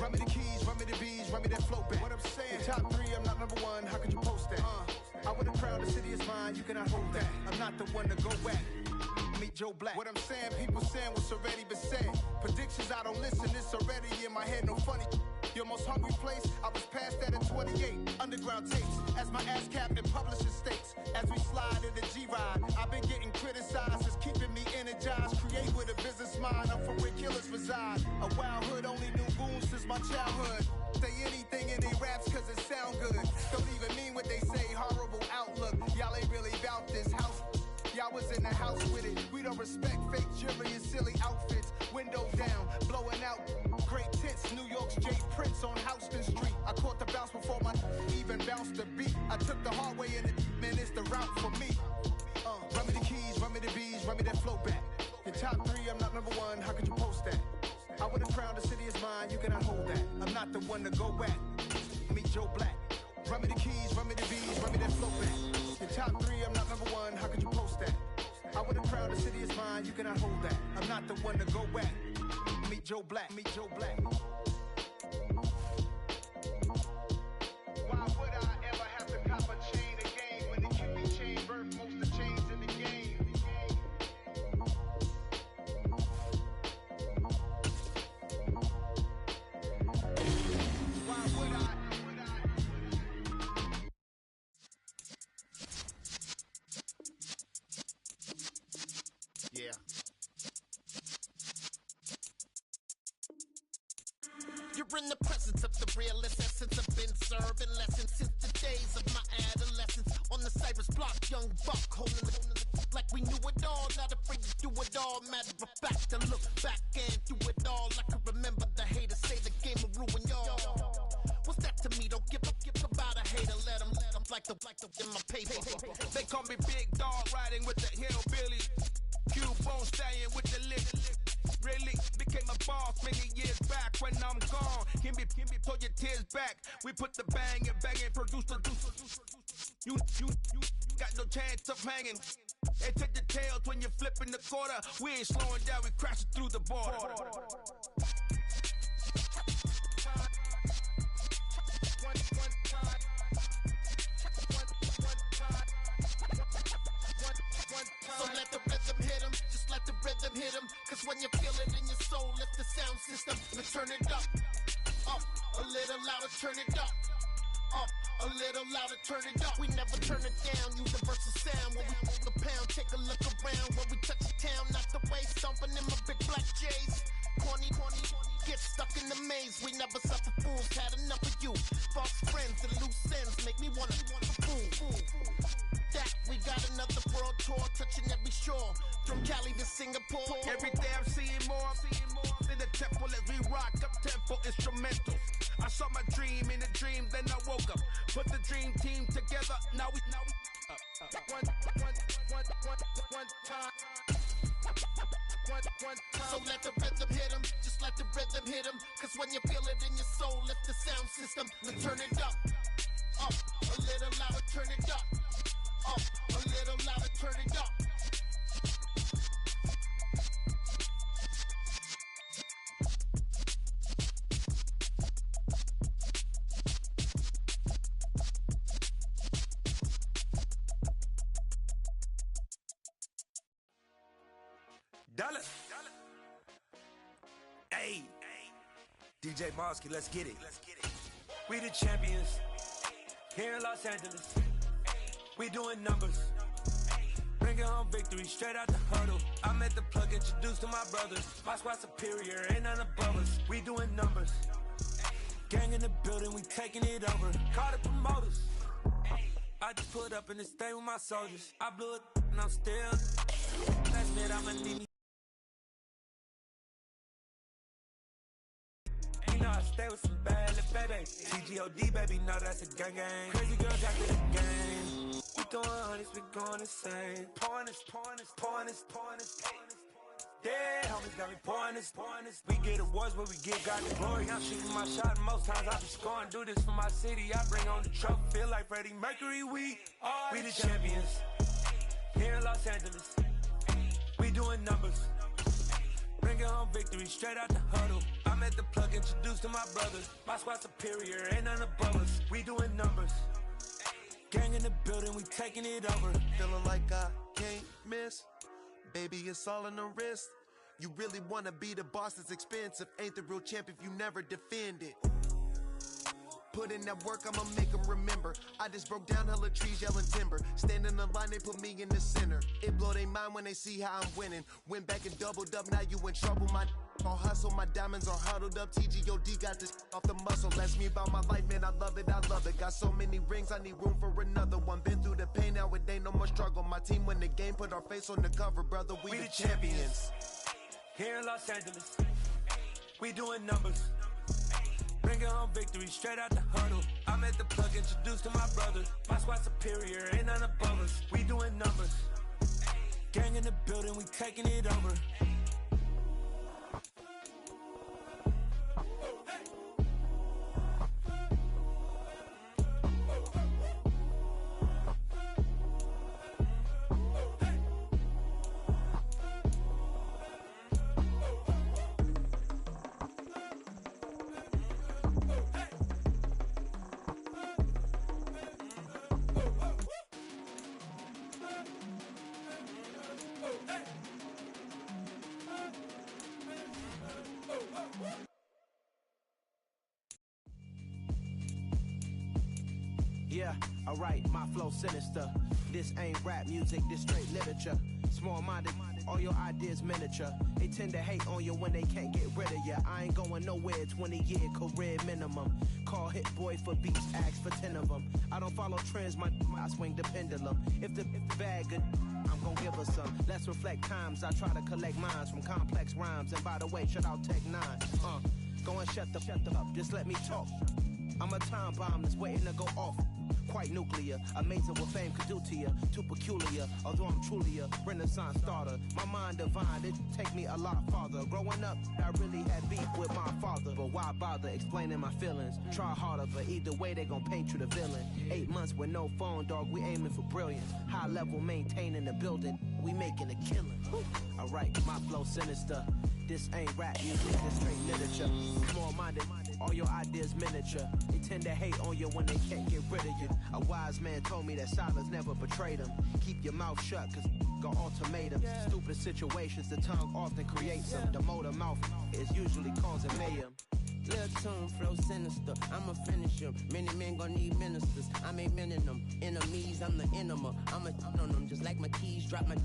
Run me the keys, run me the bees, run me that flow back. What I'm saying, your top three, I'm not number one, how could you post that? I would've crowned the city is mine, you cannot hold that. I'm not the one to go back. Meet Joe Black. What I'm saying, people saying what's already been said. Predictions, I don't listen, it's already in my head, no funny. Your most hungry place, I was past that at 28. Underground tapes, as my ass cap in publishing states. As we slide in the G-Ride, I've been getting criticized, it's keeping me energized. Create with a business mind, I'm from where killers reside. A wild hood, only knew goons since my childhood. Say anything in they raps cause it sound good. Don't even mean what they say, horrible outlook. Y'all ain't really about this house. Y'all was in the house with it. We don't respect fake jewelry and silly outfits. Window down, blowing out great tits. New York's Jay Prince on Houston Street. I caught the bounce before my even bounced the beat. I took the hard way in it, man, it's the route for me. Run me the keys, run me the bees, run me that flow back. Your top three, I'm not number one, how could you post that? I would've crowned the city is mine, you cannot hold that. I'm not the one to go back. Meet Joe Black. Run me the keys, run me the bees, run me that flow back. Your top three, I'm not number one, how could you post that? I would've crowned the city is mine, you cannot hold that. I'm not the one to go back. Meet Joe Black, meet Joe Black. Why would I ever have to cop a chain again when the QB chain birthed most of the chains in the game? Why would I? Yeah. You're in the presence of the realest essence. I've been serving lessons since the days of my adolescence. On the Cypress block, young buck holding the like we knew it all. Not afraid to do it all. Matter of fact, to look back and do it all. I can remember the haters say the game will ruin y'all. What's that to me? Don't give about a hater. Let them like the in my paper. They call me Big Dog, riding with the hillbilly. Cube bone stallion with the lick. really became a boss many years back when I'm gone. Give me, pull your tears back. We put the bang and produce the You got no chance of hanging. They take the tails when you're flipping the quarter. We ain't slowing down, we crashing through the border. So let the rhythm hit him, just let the rhythm hit him. Cause when you feel it in your soul, lift the sound system and turn it up. Up, a little louder, turn it up. Up, a little louder, turn it up. We never turn it down, universal sound. When we move the pound, take a look around. When we touch the town, not the way, stomping in my big black J's. Corny, get stuck in the maze. We never suffer fools, had enough of you. False friends and loose ends make me wanna fool. That we got another world tour, touching every shore. From Cali to Singapore. Every day I'm seeing more in the temple as we rock up tempo instrumentals. I saw my dream in a dream, then I woke up. Put the dream team together, now we one time. So let the rhythm hit him, just let the rhythm hit him. Cause when you feel it in your soul, lift the sound system and turn it up. Up, a little louder, turn it up. Up, a little louder, turn it up. Dollar. Hey, DJ Mosky, let's get it. We the champions here in Los Angeles. We doing numbers. Bringing home victory straight out the huddle. I'm at the plug, introduced to my brothers. My squad superior, ain't none above us. We doing numbers. Gang in the building, we taking it over. Call the promoters. I just put up in this thing with my soldiers. I blew it and I'm still. Last minute, I'ma need me. You know I stay with some bad little baby. TGOD, baby, know that's a gang. Crazy girls after the game. We throwing hundreds, we going insane. Pouring this. Yeah, homies got me pouring this. We get awards, but we give God the glory. I'm shooting my shot, and most times I be scoring. Do this for my city, I bring on the trophy. Feel like Freddie Mercury, we the champions. Here in Los Angeles, we doing numbers. Bringing home victory straight out the huddle. I'm at the plug, introduced to my brothers. My squad superior, ain't none above us. We doing numbers. Gang in the building, we taking it over. Feeling like I can't miss. Baby, it's all in the wrist. You really wanna be the boss, it's expensive. Ain't the real champ if you never defend it. Put in that work, I'ma make them remember. I just broke down hella trees, yelling timber. Stand in the line, they put me in the center. It blow their mind when they see how I'm winning. Went back and doubled up, now you in trouble. My all hustle, my diamonds are huddled up. TGOD got this off the muscle. That's me about my life, man, I love it. Got so many rings, I need room for another one. Been through the pain, now it ain't no more struggle. My team win the game, put our face on the cover, brother. We the champions. Here in Los Angeles, we doing numbers. Bringing home victory straight out the huddle. I'm at the plug, introduced to my brothers. My squad superior, ain't none above us. We doing numbers. Gang in the building, we taking it over. Yeah, alright, my flow sinister. This ain't rap music, this straight literature. Small-minded, all your ideas miniature. They tend to hate on you when they can't get rid of you. I ain't going nowhere, 20-year career minimum. Call Hit Boy for beats, ask for 10 of them. I don't follow trends, I swing the pendulum. If the bag good, I'm gon' give her some. Let's reflect times, I try to collect minds from complex rhymes. And by the way, shout out Tech 9. Go and shut the up, just let me talk. I'm a time bomb that's waiting to go off. Quite nuclear, amazing what fame could do to you. Too peculiar, although I'm truly a Renaissance starter. My mind divine, it take me a lot farther. Growing up, I really had beef with my father, but why bother explaining my feelings? Try harder, but either way they gon' paint you the villain. 8 months with no phone, dog, we aiming for brilliance. High level, maintaining the building, we making a killing. Alright, my flow sinister. This ain't rap music, this straight literature. Small-minded, all your ideas miniature. They tend to hate on you when they can't get rid of you. A wise man told me that silence never betrayed him. Keep your mouth shut, cause got ultimatums. Stupid situations, the tongue often creates them. The motor mouth is usually causing mayhem. Little tune, flow sinister, I'ma finish him. Many men gon' need ministers, I'm aiming them. Enemies, I'm the enema, I'ma on them. Just like my keys, drop my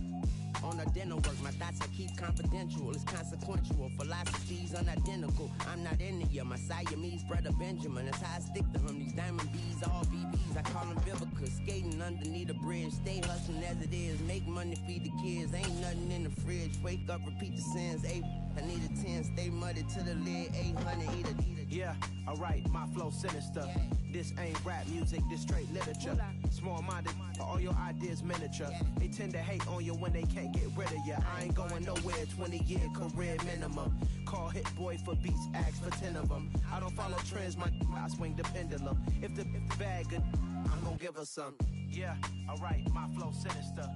on a dinner work. My thoughts I keep confidential, it's consequential. Philosophies unidentical, I'm not into you. My Siamese brother Benjamin, that's how I stick to him. These diamond bees, all BBs, I call them Vivica. Skating underneath a bridge, stay hustling as it is. Make money, feed the kids, ain't nothing in the fridge. Wake up, repeat the sins, I need a 10, stay muddy to the lid, 800, eat a. Yeah, alright, my flow sinister. This ain't rap music, this straight literature. Small-minded, all your ideas miniature. They tend to hate on you when they can't get rid of you. I ain't going nowhere, 20-year career minimum. Call Hit Boy for beats, ask for 10 of them. I don't follow trends, I swing the pendulum. If the bag good, I'm gonna give her some. Yeah, alright, my flow sinister.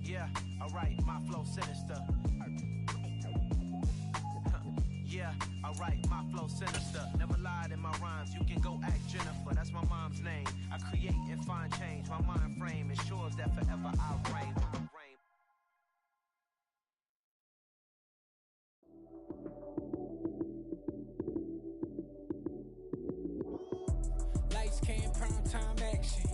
Yeah, alright, my flow sinister. Yeah, alright, my flow sinister. Never lied in my rhymes, you can go ask Jennifer, that's my mom's name. I create and find change, my mind frame ensures that forever I reign. Lights, cam, prime time action.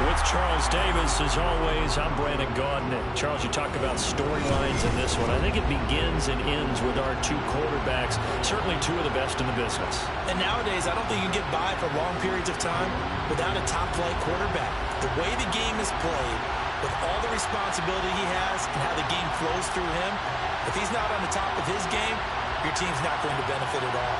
With Charles Davis, as always, I'm Brandon Gaudin. Charles, you talked about storylines in this one. I think it begins and ends with our two quarterbacks, certainly two of the best in the business. And nowadays, I don't think you can get by for long periods of time without a top-flight quarterback. The way the game is played, with all the responsibility he has and how the game flows through him, if he's not on the top of his game, your team's not going to benefit at all.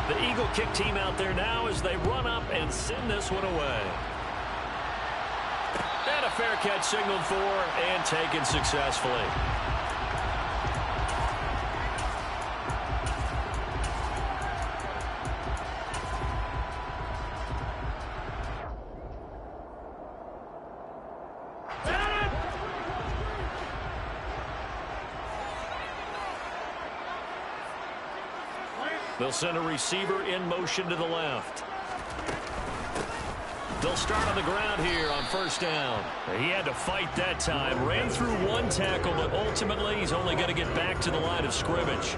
The Eagle kick team out there now as they run up and send this one away. And a fair catch signaled for and taken successfully. They'll send a receiver in motion to the left. They'll start on the ground here on first down. He had to fight that time. Ran through one tackle, but ultimately he's only going to get back to the line of scrimmage.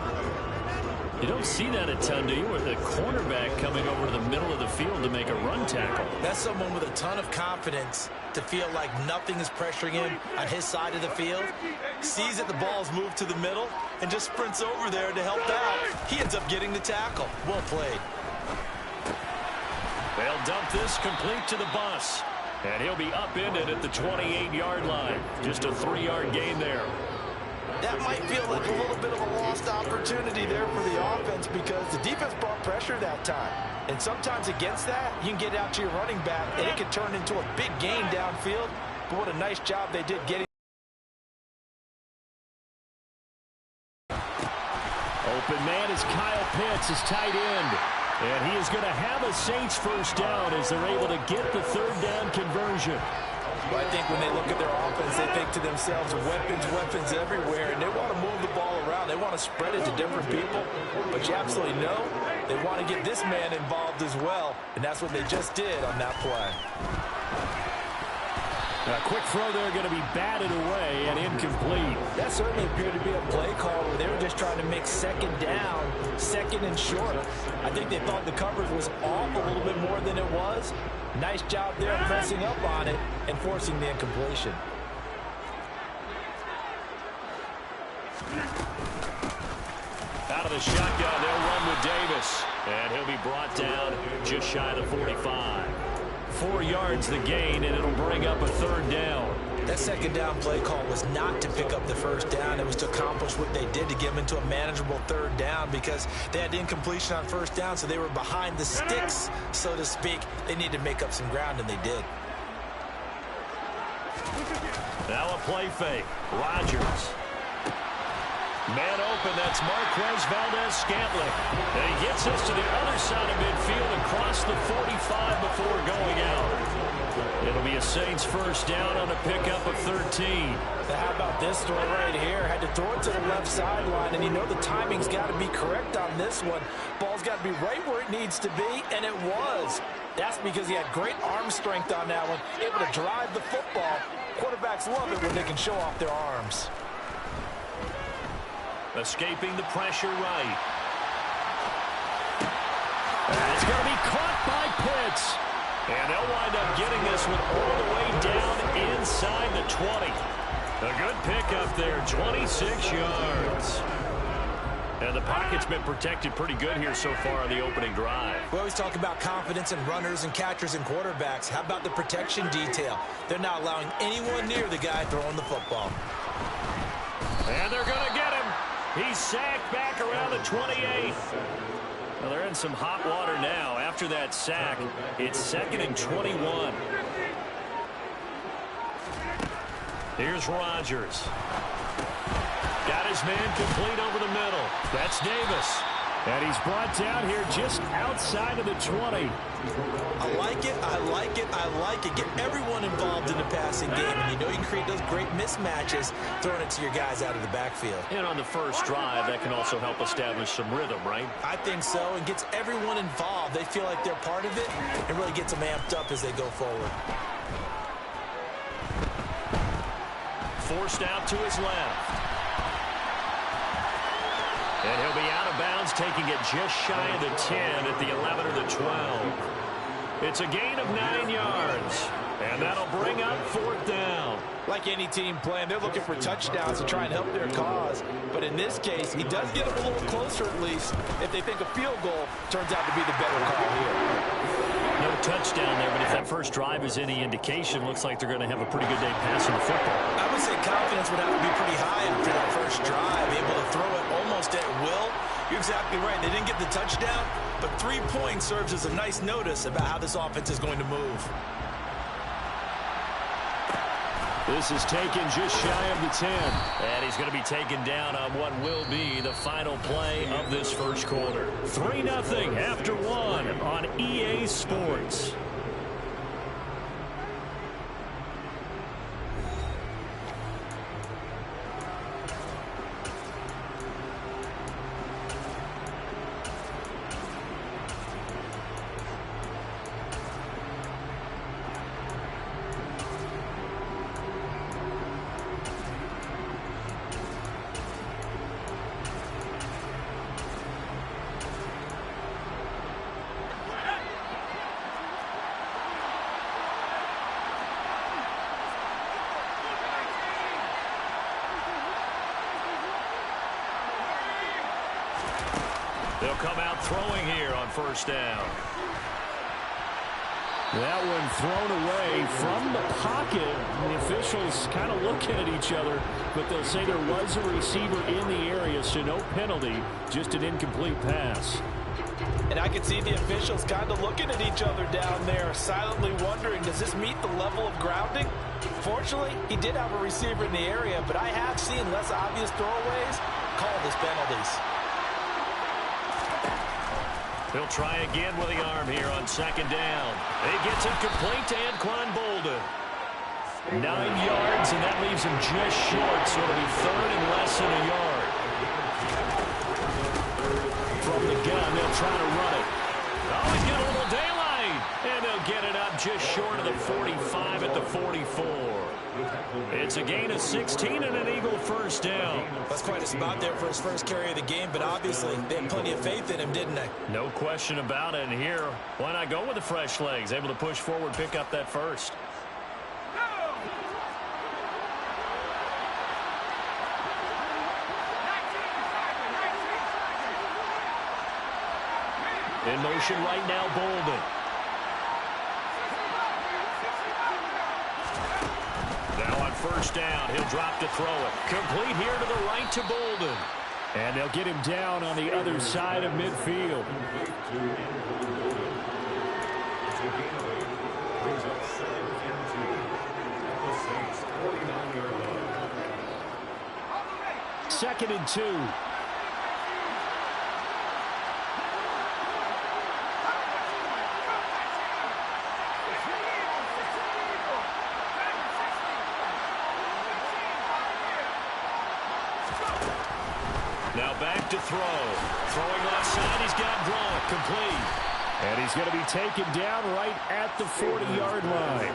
You don't see that a ton, do you? With the cornerback coming over to the middle of the field to make a run tackle. That's someone with a ton of confidence to feel like nothing is pressuring him on his side of the field. Sees that the ball's moved to the middle and just sprints over there to help out. He ends up getting the tackle. Well played. They'll dump this complete to the bus. And he'll be upended at the 28-yard line. Just a 3-yard gain there. That might feel like a little bit of a lost opportunity there for the offense because the defense brought pressure that time. And sometimes against that, you can get out to your running back, and it can turn into a big gain downfield. But what a nice job they did getting. Open man is Kyle Pitts, his tight end. And he is going to have a Saints first down as they're able to get the third down conversion. Well, I think when they look at their offense, they think to themselves, weapons everywhere, and they want to move the ball around. They want to spread it to different people. But you absolutely know they want to get this man involved as well, and that's what they just did on that play. A quick throw there going to be batted away and incomplete. That certainly appeared to be a play call where they were just trying to make second down, second and short. I think they thought the coverage was off a little bit more than it was. Nice job there pressing up on it and forcing the incompletion. shotgun. They'll run with Davis. And he'll be brought down just shy of the 45. 4 yards the gain, and it'll bring up a 3rd down. That second down play call was not to pick up the 1st down. It was to accomplish what they did to get them into a manageable 3rd down because they had incompletion on 1st down, so they were behind the sticks, so to speak. They needed to make up some ground, and they did. Now a play fake. Rodgers. Man open, that's Marquez Valdez-Scantling. And he gets us to the other side of midfield across the 45 before going out. It'll be a Saints 1st down on a pickup of 13. How about this throw right here? Had to throw it to the left sideline, and you know the timing's got to be correct on this one. Ball's got to be right where it needs to be, and it was. That's because he had great arm strength on that one, able to drive the football. Quarterbacks love it when they can show off their arms. Escaping the pressure right. It's going to be caught by Pitts. And they'll wind up getting this one all the way down inside the 20. A good pickup there, 26 yards. And the pocket's been protected pretty good here so far on the opening drive. We always talk about confidence in runners and catchers and quarterbacks. How about the protection detail? They're not allowing anyone near the guy throwing the football. And they're going to get him. He's sacked back around the 28. Well, they're in some hot water now. After that sack, it's 2nd and 21. Here's Rodgers. Got his man complete over the middle. That's Davis. And he's brought down here just outside of the 20. I like it, I like it, I like it. Get everyone involved in the passing game. And you know you can create those great mismatches throwing it to your guys out of the backfield. And on the first drive, that can also help establish some rhythm, right? I think so. And gets everyone involved. They feel like they're part of it and really gets them amped up as they go forward. Forced out to his left. And he'll be out of bounds, taking it just shy of the 10 at the 11 or the 12. It's a gain of 9 yards. And that'll bring up 4th down. Like any team playing, they're looking for touchdowns to try and help their cause. But in this case, he does get them a little closer at least if they think a field goal turns out to be the better call here. No touchdown there, but if that first drive is any indication, looks like they're going to have a pretty good day passing the football. I would say confidence would have to be pretty high after that first drive, able to throw it almost at will. You're exactly right. They didn't get the touchdown, but 3 points serves as a nice notice about how this offense is going to move. This is taken just shy of the 10. And he's going to be taken down on what will be the final play of this first quarter. 3-0 after 1 on EA Sports. They'll come out throwing here on 1st down. That one thrown away from the pocket. The officials kind of looking at each other, but they'll say there was a receiver in the area, so no penalty, just an incomplete pass. And I can see the officials kind of looking at each other down there, silently wondering, does this meet the level of grounding? Fortunately, he did have a receiver in the area, but I have seen less obvious throwaways called as penalties. He'll try again with the arm here on 2nd down. He gets it complete to Anquan Bolden. 9 yards, and that leaves him just short, so it'll be 3rd and less than a yard. From the gun, they'll try to run it. Oh, he's got a little daylight. And they'll get it up just short of the 45 at the 44. It's a gain of 16 and an Eagle 1st down. That's quite a spot there for his first carry of the game, but obviously they had plenty of faith in him, didn't they? No question about it. And here, why not go with the fresh legs? Able to push forward, pick up that first. In motion right now, Bolden. Now on first down, he'll drop to throw it. Complete here to the right to Bolden. And they'll get him down on the other side of midfield. Second and 2. Now back to throw. Throwing left side, he's got Gronk, complete. And he's going to be taken down right at the 40-yard line.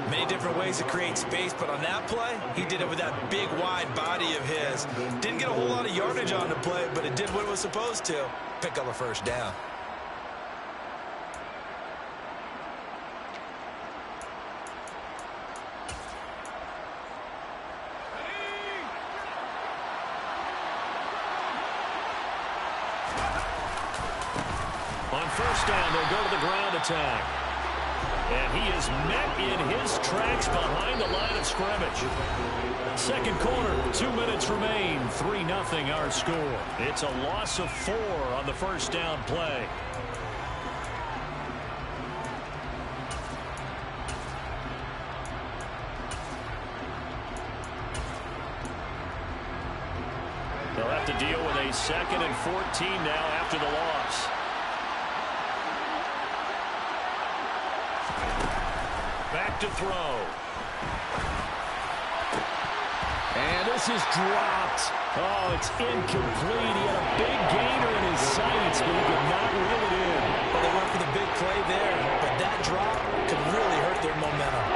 Many different ways to create space, but on that play, he did it with that big, wide body of his. Didn't get a whole lot of yardage on the play, but it did what it was supposed to. Pick up a first down. On first down, they'll go to the ground attack. And he is met in his tracks behind the line of scrimmage. Second quarter, 2 minutes remain. 3-0 our score. It's a loss of 4 on the first down play. They'll have to deal with a 2nd and 14 now after the loss. Back to throw. And this is dropped. Oh, it's incomplete. He had a big gainer in his sights, but he could not reel it in. Well, they went for the big play there, but that drop could really hurt their momentum.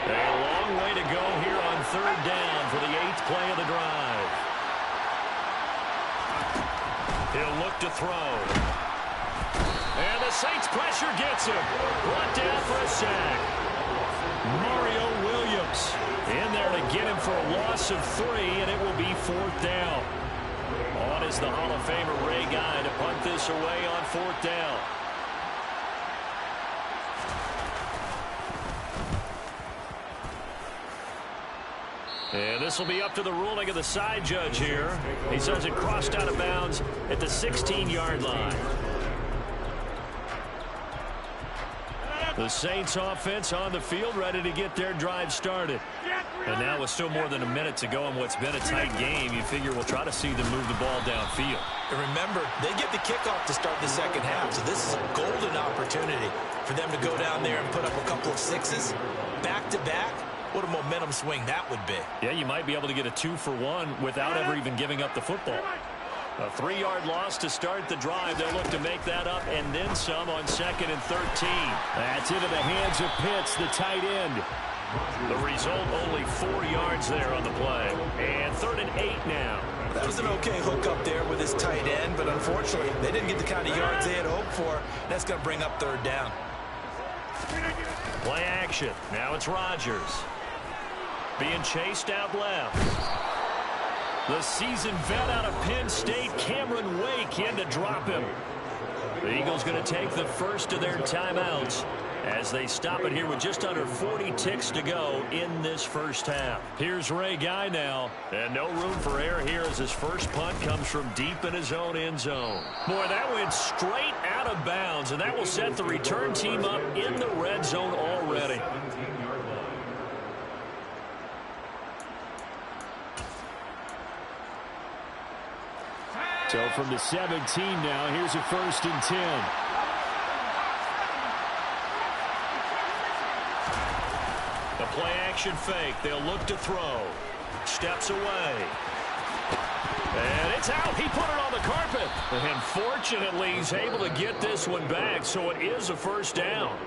A long way to go here on third down for the 8th play of the drive. He'll look to throw. And the Saints pressure gets him. Brought down for a sack. Mario Williams in there to get him for a loss of 3, and it will be 4th down. On is the Hall of Famer Ray Guy to punt this away on 4th down. And this will be up to the ruling of the side judge here. He says it crossed out of bounds at the 16-yard line. The Saints offense on the field ready to get their drive started. And now with still more than a minute to go in what's been a tight game, you figure we'll try to see them move the ball downfield. And remember, they get the kickoff to start the second half, so this is a golden opportunity for them to go down there and put up a couple of 6s back-to-back. What a momentum swing that would be. Yeah, you might be able to get a 2-for-1 without ever even giving up the football. A 3-yard loss to start the drive. They'll look to make that up and then some on 2nd and 13. That's into the hands of Pitts, the tight end. The result, only 4 yards there on the play. And 3rd and 8 now. That was an okay hook up there with his tight end, but unfortunately, they didn't get the kind of yards they had hoped for. That's going to bring up 3rd down. Play action. Now it's Rodgers. Being chased out left. The seasoned vet out of Penn State, Cameron Wake, in to drop him. The Eagles going to take the first of their timeouts as they stop it here with just under 40 ticks to go in this first half. Here's Ray Guy now, and no room for error here as his first punt comes from deep in his own end zone. Boy, that went straight out of bounds, and that will set the return team up in the red zone already. So from the 17 now, here's a 1st and 10. The play action fake. They'll look to throw. Steps away. And it's out. He put it on the carpet. And fortunately, he's able to get this one back, so it is a 1st down.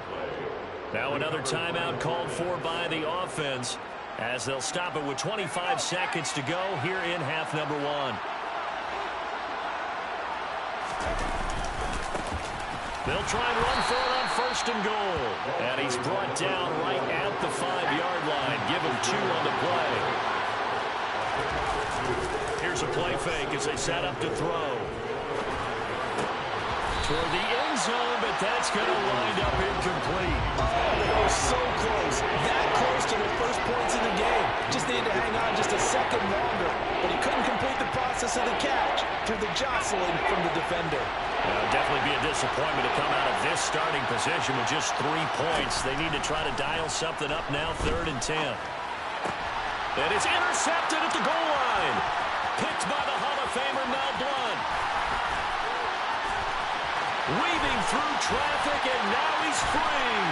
Now another timeout called for by the offense as they'll stop it with 25 seconds to go here in half number 1. They'll try and run for it on 1st and goal. And he's brought down right at the 5-yard line. Give him 2 on the play. Here's a play fake as they set up to throw. Toward the end zone, but that's going to wind up incomplete. Oh, they were so close. That close to the first points in the game. Just needed to hang on just a second longer. But he couldn't complete the process of the catch through the jostling from the defender. Definitely be a disappointment to come out of this starting position with just 3 points. They need to try to dial something up now, 3rd and 10. And it's intercepted at the goal line. Picked by the Hall of Famer Mel Blount. Weaving through traffic, and now he's free.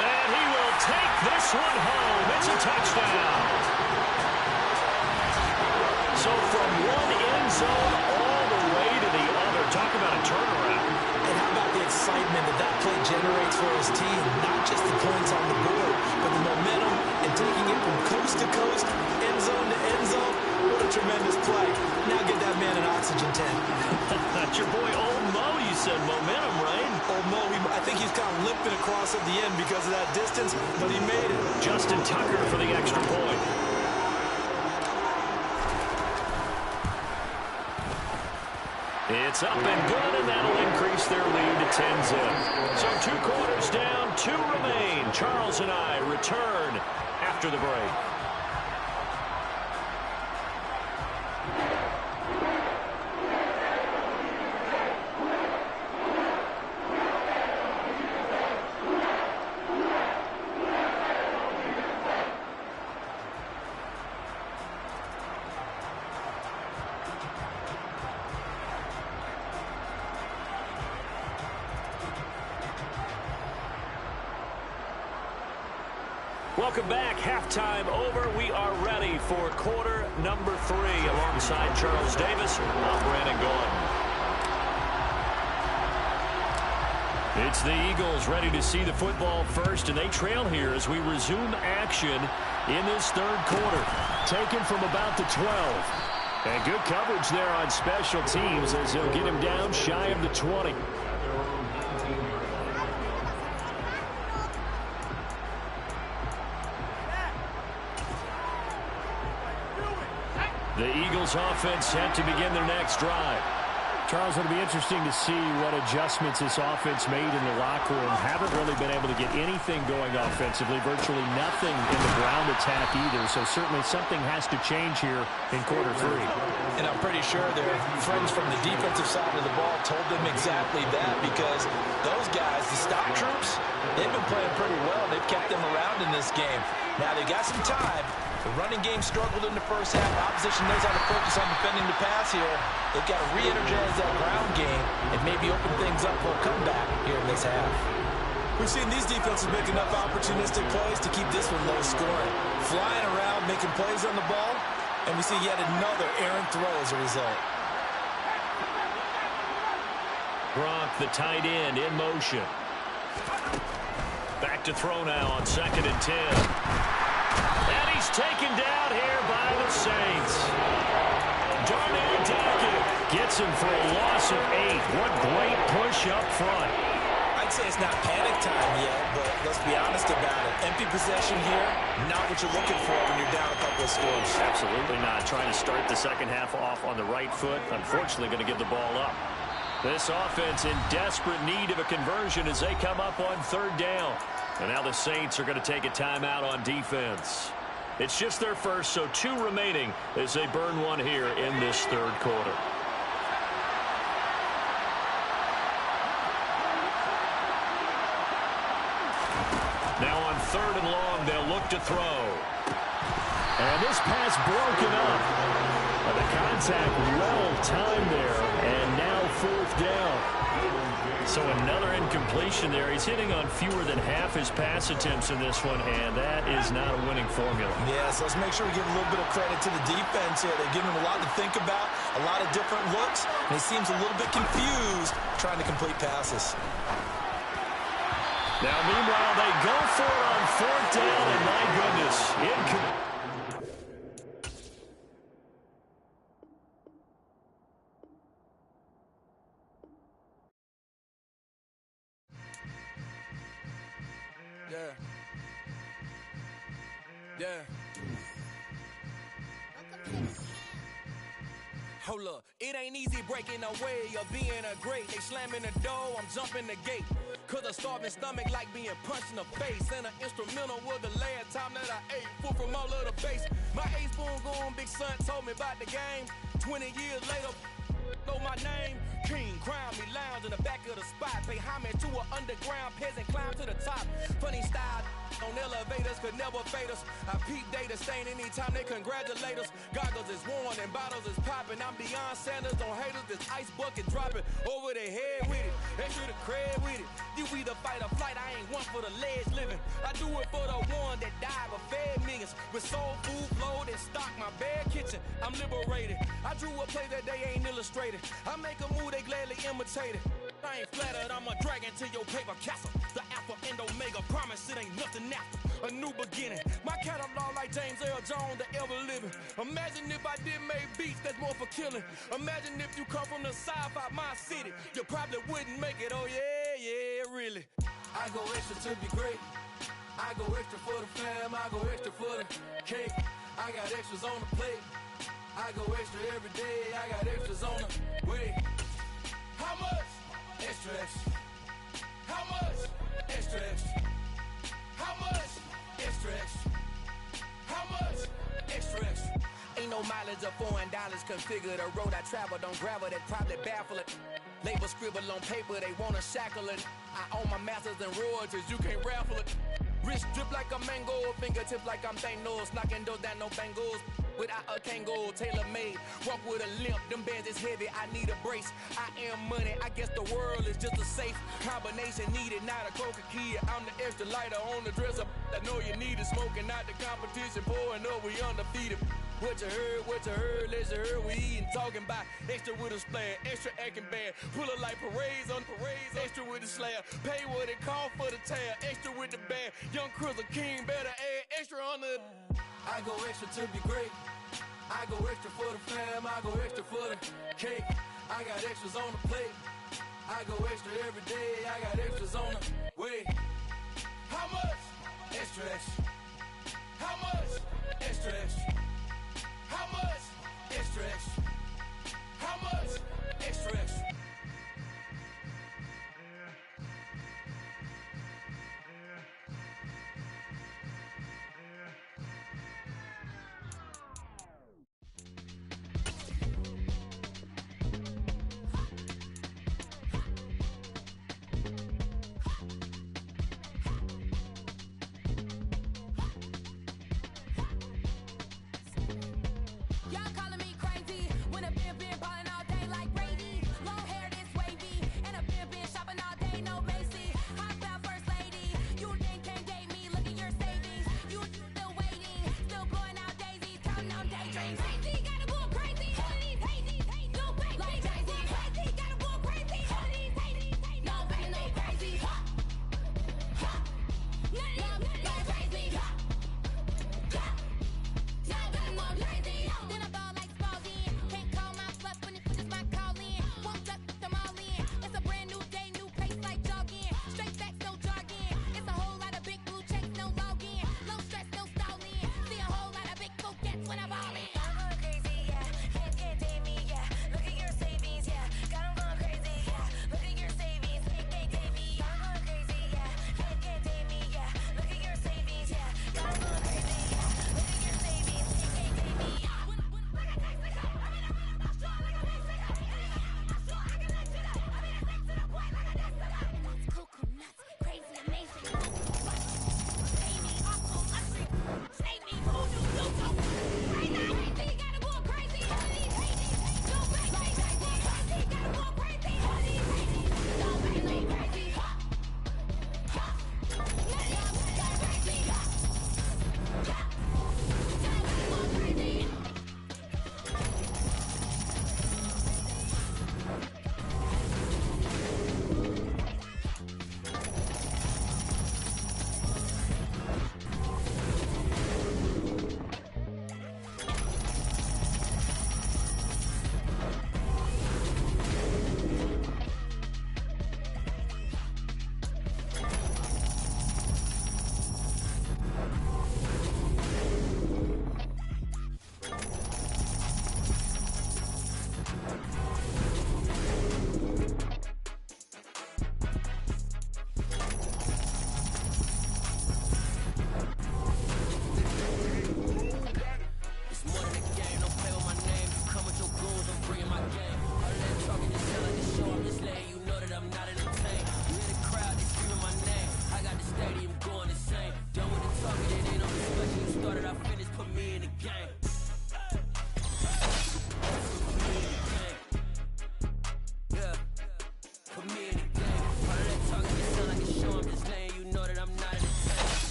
And he will take this one home. It's a touchdown. So from one end zone all the way to the other. Talk about a turnaround. And how about the excitement that play generates for his team? Not just the points on the board, but the momentum and taking it from coast to coast, end zone to end zone. What a tremendous play. Now get that man an oxygen tank. That's your boy Old Mo. You said momentum, right? Old Mo, I think he's kind of limping across at the end because of that distance, but he made it. Justin Tucker for the extra point. It's up and good, and that'll increase their lead to 10-zip. So 2 quarters down, 2 remain. Charles and I return after the break. Welcome back. Halftime over. We are ready for quarter number 3 alongside Charles Davis. I'm Brandon Gaudin. It's the Eagles ready to see the football first, and they trail here as we resume action in this 3rd quarter. Taken from about the 12. And good coverage there on special teams as they'll get him down shy of the 20. The Eagles offense set to begin their next drive. Charles, it'll be interesting to see what adjustments this offense made in the locker room. Haven't really been able to get anything going offensively, virtually nothing in the ground attack either. So certainly something has to change here in quarter 3. And I'm pretty sure their friends from the defensive side of the ball told them exactly that, because those guys, the stop troops, they've been playing pretty well. They've kept them around in this game. Now they got some time. The running game struggled in the first half. Opposition knows how to focus on defending the pass here. They've got to re-energize that ground game and maybe open things up for a comeback here in this half. We've seen these defenses make enough opportunistic plays to keep this one low scoring. Flying around, making plays on the ball, and we see yet another errant throw as a result. Gronk, the tight end, in motion. Back to throw now on 2nd and 10. And he's taken down here by the Saints. Darnell Dockett gets him for a loss of 8. What great push up front. I'd say it's not panic time yet, but let's be honest about it. Empty possession here, not what you're looking for when you're down a couple of scores. Absolutely not. Trying to start the second half off on the right foot. Unfortunately, going to give the ball up. This offense in desperate need of a conversion as they come up on 3rd down. And now the Saints are going to take a timeout on defense. It's just their first, so 2 remaining as they burn one here in this 3rd quarter. Now on 3rd and long, they'll look to throw. And this pass broken up. The contact well timed there, and now 4th down. So another incompletion there. He's hitting on fewer than half his pass attempts in this one, and that is not a winning formula. Yeah, so let's make sure we give a little bit of credit to the defense here. They're giving him a lot to think about, a lot of different looks, and he seems a little bit confused trying to complete passes. Now, meanwhile, they go for it on 4th down, and my goodness, Hold up, it ain't easy breaking away or being a great. They slamming the door, I'm jumping the gate. Cause a starving stomach like being punched in the face. And an instrumental was the last time that I ate. Full from all of the bass. My ace boom goon, big son told me about the game. 20 years later, know my name. King, crown me, lounge in the back of the spot. Pay homage to an underground peasant, climb to the top. Funny style on elevators could never fade us. I peep data stain anytime they congratulate us. Goggles is worn and bottles is popping. I'm Deion Sanders on haters, this ice bucket dropping over their head with it. Extra the cred with it. You either fight or flight, I ain't one for the ledge living. I do it for the one that died but fed millions. With soul food flowed and stock my bad kitchen. I'm liberated. I drew a play that they ain't illustrated. I make a move, they gladly imitate it. I ain't flattered, I'm a dragon to your paper castle. The alpha and omega, promise it ain't nothing after. A new beginning. My catalog like James Earl Jones, the ever living. Imagine if I did make beats that's more for killing. Imagine if you come from the south out my city. You probably wouldn't make it, oh yeah, really. I go extra to be great. I go extra for the fam, I go extra for the cake. I got extras on the plate. I go extra every day, I got extras on the way. How much? Extra, extra. How much? Extra, extra. How much? Extra, extra. How much? Extra, extra. Ain't no mileage of $4 configure the road I travel. Don't gravel, that probably baffle it. Label scribble on paper, they wanna shackle it. I own my masters and royalties, you can't raffle it. Wrist drip like a mango, fingertips like I'm Thanos. Knocking those down, no bangles. Without a Kango, tailor-made. Walk with a limp, them bands is heavy, I need a brace. I am money, I guess the world is just a safe combination needed, not a coca key. I'm the extra lighter on the dresser. I know you need it, smoking out the competition, pouring up, we undefeated. What you heard, let's heard, we eating, talking about extra with a splash, extra acting bad. Pull it like parades on parades, extra with the slab. Pay what it cost for the tab, extra with the band. Young Crizzle King, better add extra on the. I go extra to be great. I go extra for the fam, I go extra for the cake. I got extras on the plate. I go extra every day, I got extras on the way. How much? Extra, extra. How much? Extra, extra. How much? Extra, extra. How much? Extra, extra.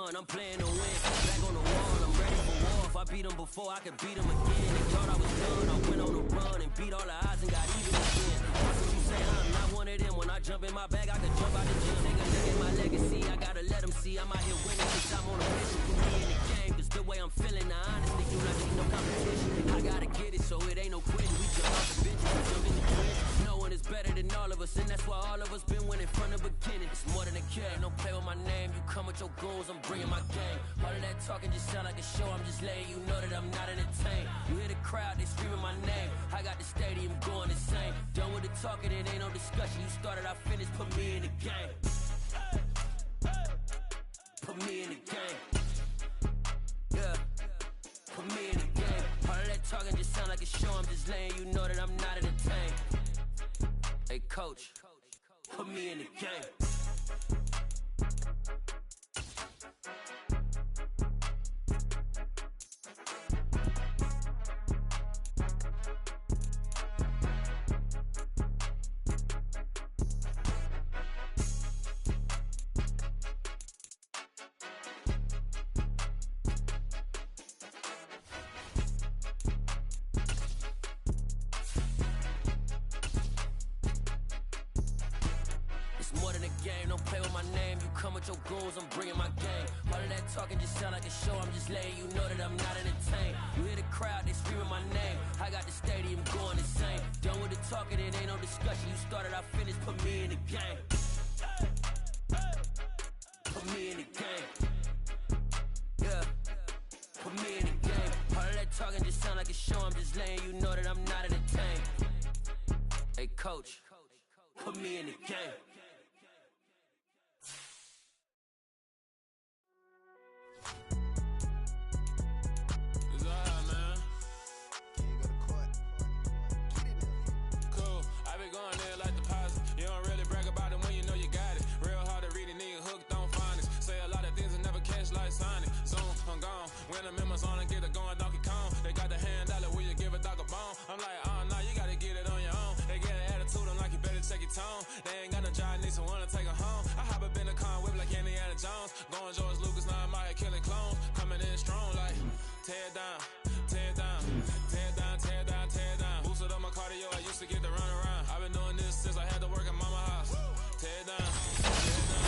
fun, I'm playing to win. Back on the wall, I'm ready for war. If I beat them before, I could beat them again. They thought I was done, I went on a run and beat all the odds and got even again. That's what you say, I'm not one of them. When I jump in my bag, I can jump out the gym. Nigga, look at my legacy, I gotta let them see. I'm out here winning cause I'm on a mission. Put me in the game, cause the way I'm feeling, I honestly do not need no competition. I gotta get it, so it ain't no quitting. We jump off the benches, we jump in the trench. No one is better than all of us, and that's why all of us been winning from the beginning. It's more than a game, don't play with my name. You come with your goons, I'm bringing my game. All of that talking just sound like a show, I'm just letting you know that I'm not entertained. You hear the crowd, they screaming my name. I got the stadium going insane. Done with the talking, it ain't no discussion. You started, I finished, put me in the game. Put me in the game. Yeah, put me in the game. All of that talking just sound like a show, I'm just letting you know that I'm not entertained. Hey coach, put me in the game. Your goals, I'm bringing my game. All of that talking just sound like a show, I'm just letting you know that I'm not entertained. You hear the crowd, they screaming my name. I got the stadium going insane. Done with the talking, it ain't no discussion. You started, I finished, put me in the game. Put me in the game. Yeah, put me in the game. All of that talking just sound like a show, I'm just letting you know that I'm not entertained. Hey coach, put me in the game. When the members on and get it going Donkey Kong, they got the hand dollar, will you give a dog a bone? I'm like, oh no, you gotta get it on your own. They get an attitude, I'm like, you better check your tone. They ain't got no job, need someone to take her home. I hop up in the car, whip like Indiana Jones. Going George Lucas, now I'm out here killing clones. Coming in strong like, tear down, tear down, tear down, tear down, tear down. Boosted up my cardio, I used to get the run around. I've been doing this since I had to work at mama house. Tear down, tear down.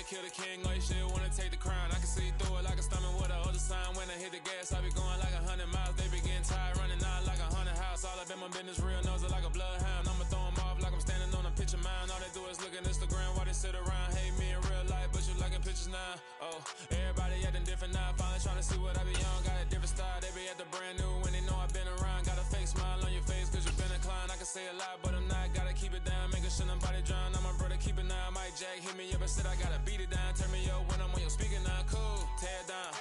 Kill the king, or you shit wanna take the crown. I can see through it like a stomach with a other sign. When I hit the gas, I be going like 100 miles. They be getting tired, running out like 100 house. All up in my business, real nose like a bloodhound. I'ma throw them off like I'm standing on a picture mound. All they do is look at Instagram while they sit around. Hate me in real life, but you liking pictures now. Oh, everybody acting different now. Finally trying to see what I be on. Got a different style, they be at the brand new when they know I've been around. Got a fake smile on your face cause you been inclined. I can say a lot, but I'm not. Gotta keep it down, making sure nobody drown. I'm my brother, keep it now. Mike Jack hit me up and said I gotta beat it down. Turn me up when I'm on your speaker now. Cool, tear down,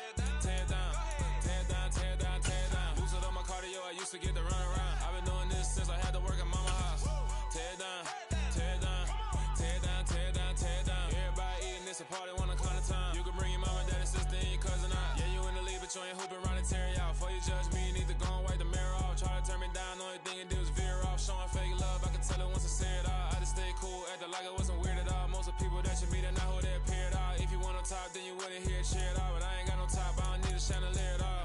tear down, tear down, tear down, tear down. Boosted up my cardio, I used to get the run around. I've been doing this since I had to work at mama house. Tear down, tear down, tear down, tear down, tear down. Everybody eating this a party, one o'clock of time. You can bring your mama, daddy, sister, and your cousin out. Yeah, you in the lead, but you ain't hooping around and tear out. Before you judge me, you need to go and wipe the mirror off. Try to turn me down, only thing you do is veer off. Showing fake love, I can tell it once I say it all. I just stay cool, acting like it wasn't weird at all. Most of the people that you meet are not who they appear at all. If you want on top, then you wouldn't hear it cheer at all. But I ain't got no top, I don't need a chandelier at all.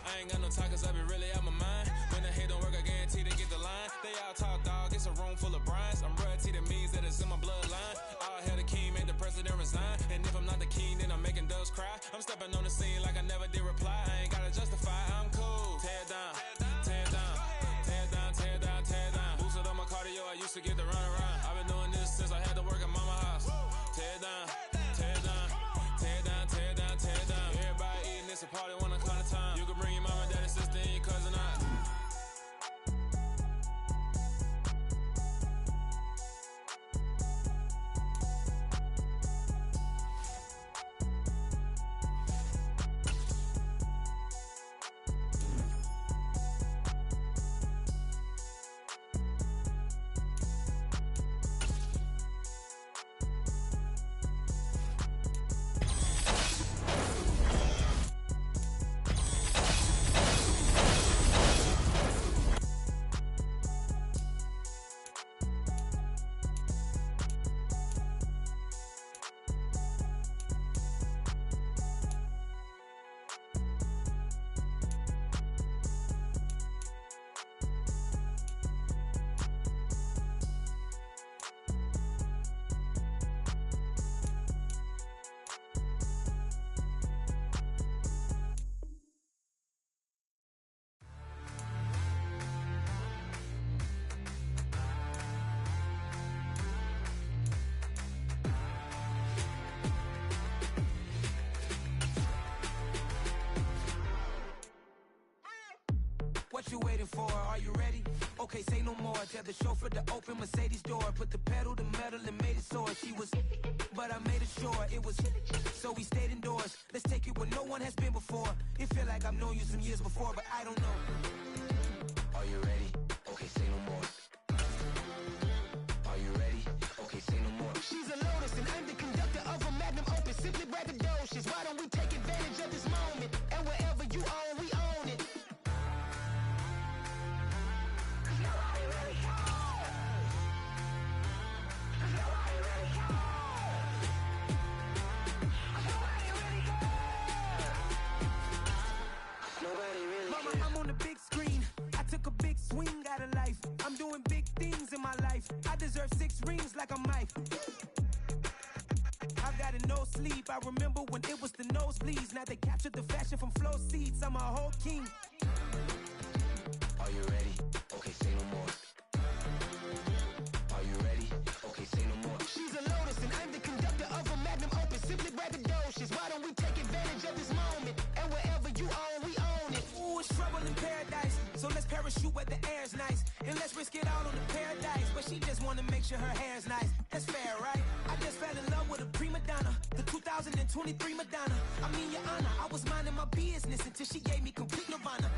I ain't got no talk cause I be really out my mind. When the hate don't work, I guarantee they get the line. They all talk dog, it's a room full of Bryans. I'm royalty, that means that it's in my bloodline. All hail the king, make the president resign. And if I'm not the king, then I'm making doves cry. I'm stepping on the scene like I never did reply. I ain't gotta justify, I'm cool. Tear down, tear down, tear down, tear down, tear down. Boosted up my cardio, I used to get the run around. I've been doing this since I had to work at mama house. Tear down, tear down, tear down, tear down, tear down. Everybody eating this a party, 1 o'clock of time. You can bring your mama, daddy, sister, and your cousin out. you waiting for? Are you ready? Okay, say no more. Tell the chauffeur to open Mercedes door. Put the pedal to metal and made it soar. She was, but I made it sure it was. So we stayed indoors. Let's take it where no one has been before. It feel like I've known you some years before, but I don't know. Are you ready? Okay, say no more. Are you ready? Okay, say no more. She's a Lotus and I'm the conductor of a magnum opus. Simply braggadocious. Why don't we take advantage of this moment? And wherever you own, we own it. Nobody really cares. Nobody really cares. Nobody really cares. Nobody really Mama, I'm on the big screen. I took a big swing out of life. I'm doing big things in my life. I deserve 6 rings like a Mike. I've got no sleep. I remember when it was the nosebleeds. Now they captured the fashion from flow seats. I'm a whole king. Are you ready? Okay, say no more. Are you ready? Okay, say no more. She's a Lotus and I'm the conductor of a magnum opus. Simply braggadocious. Why don't we take advantage of this moment? And wherever you own, we own it. Ooh, it's trouble in paradise. So let's parachute where the air's nice. And let's risk it all on the paradise. But she just wanna make sure her hair's nice. That's fair, right? I just fell in love with a prima donna. The 2023 Madonna. I mean, your honor, I was minding my business until she gave me complete nirvana.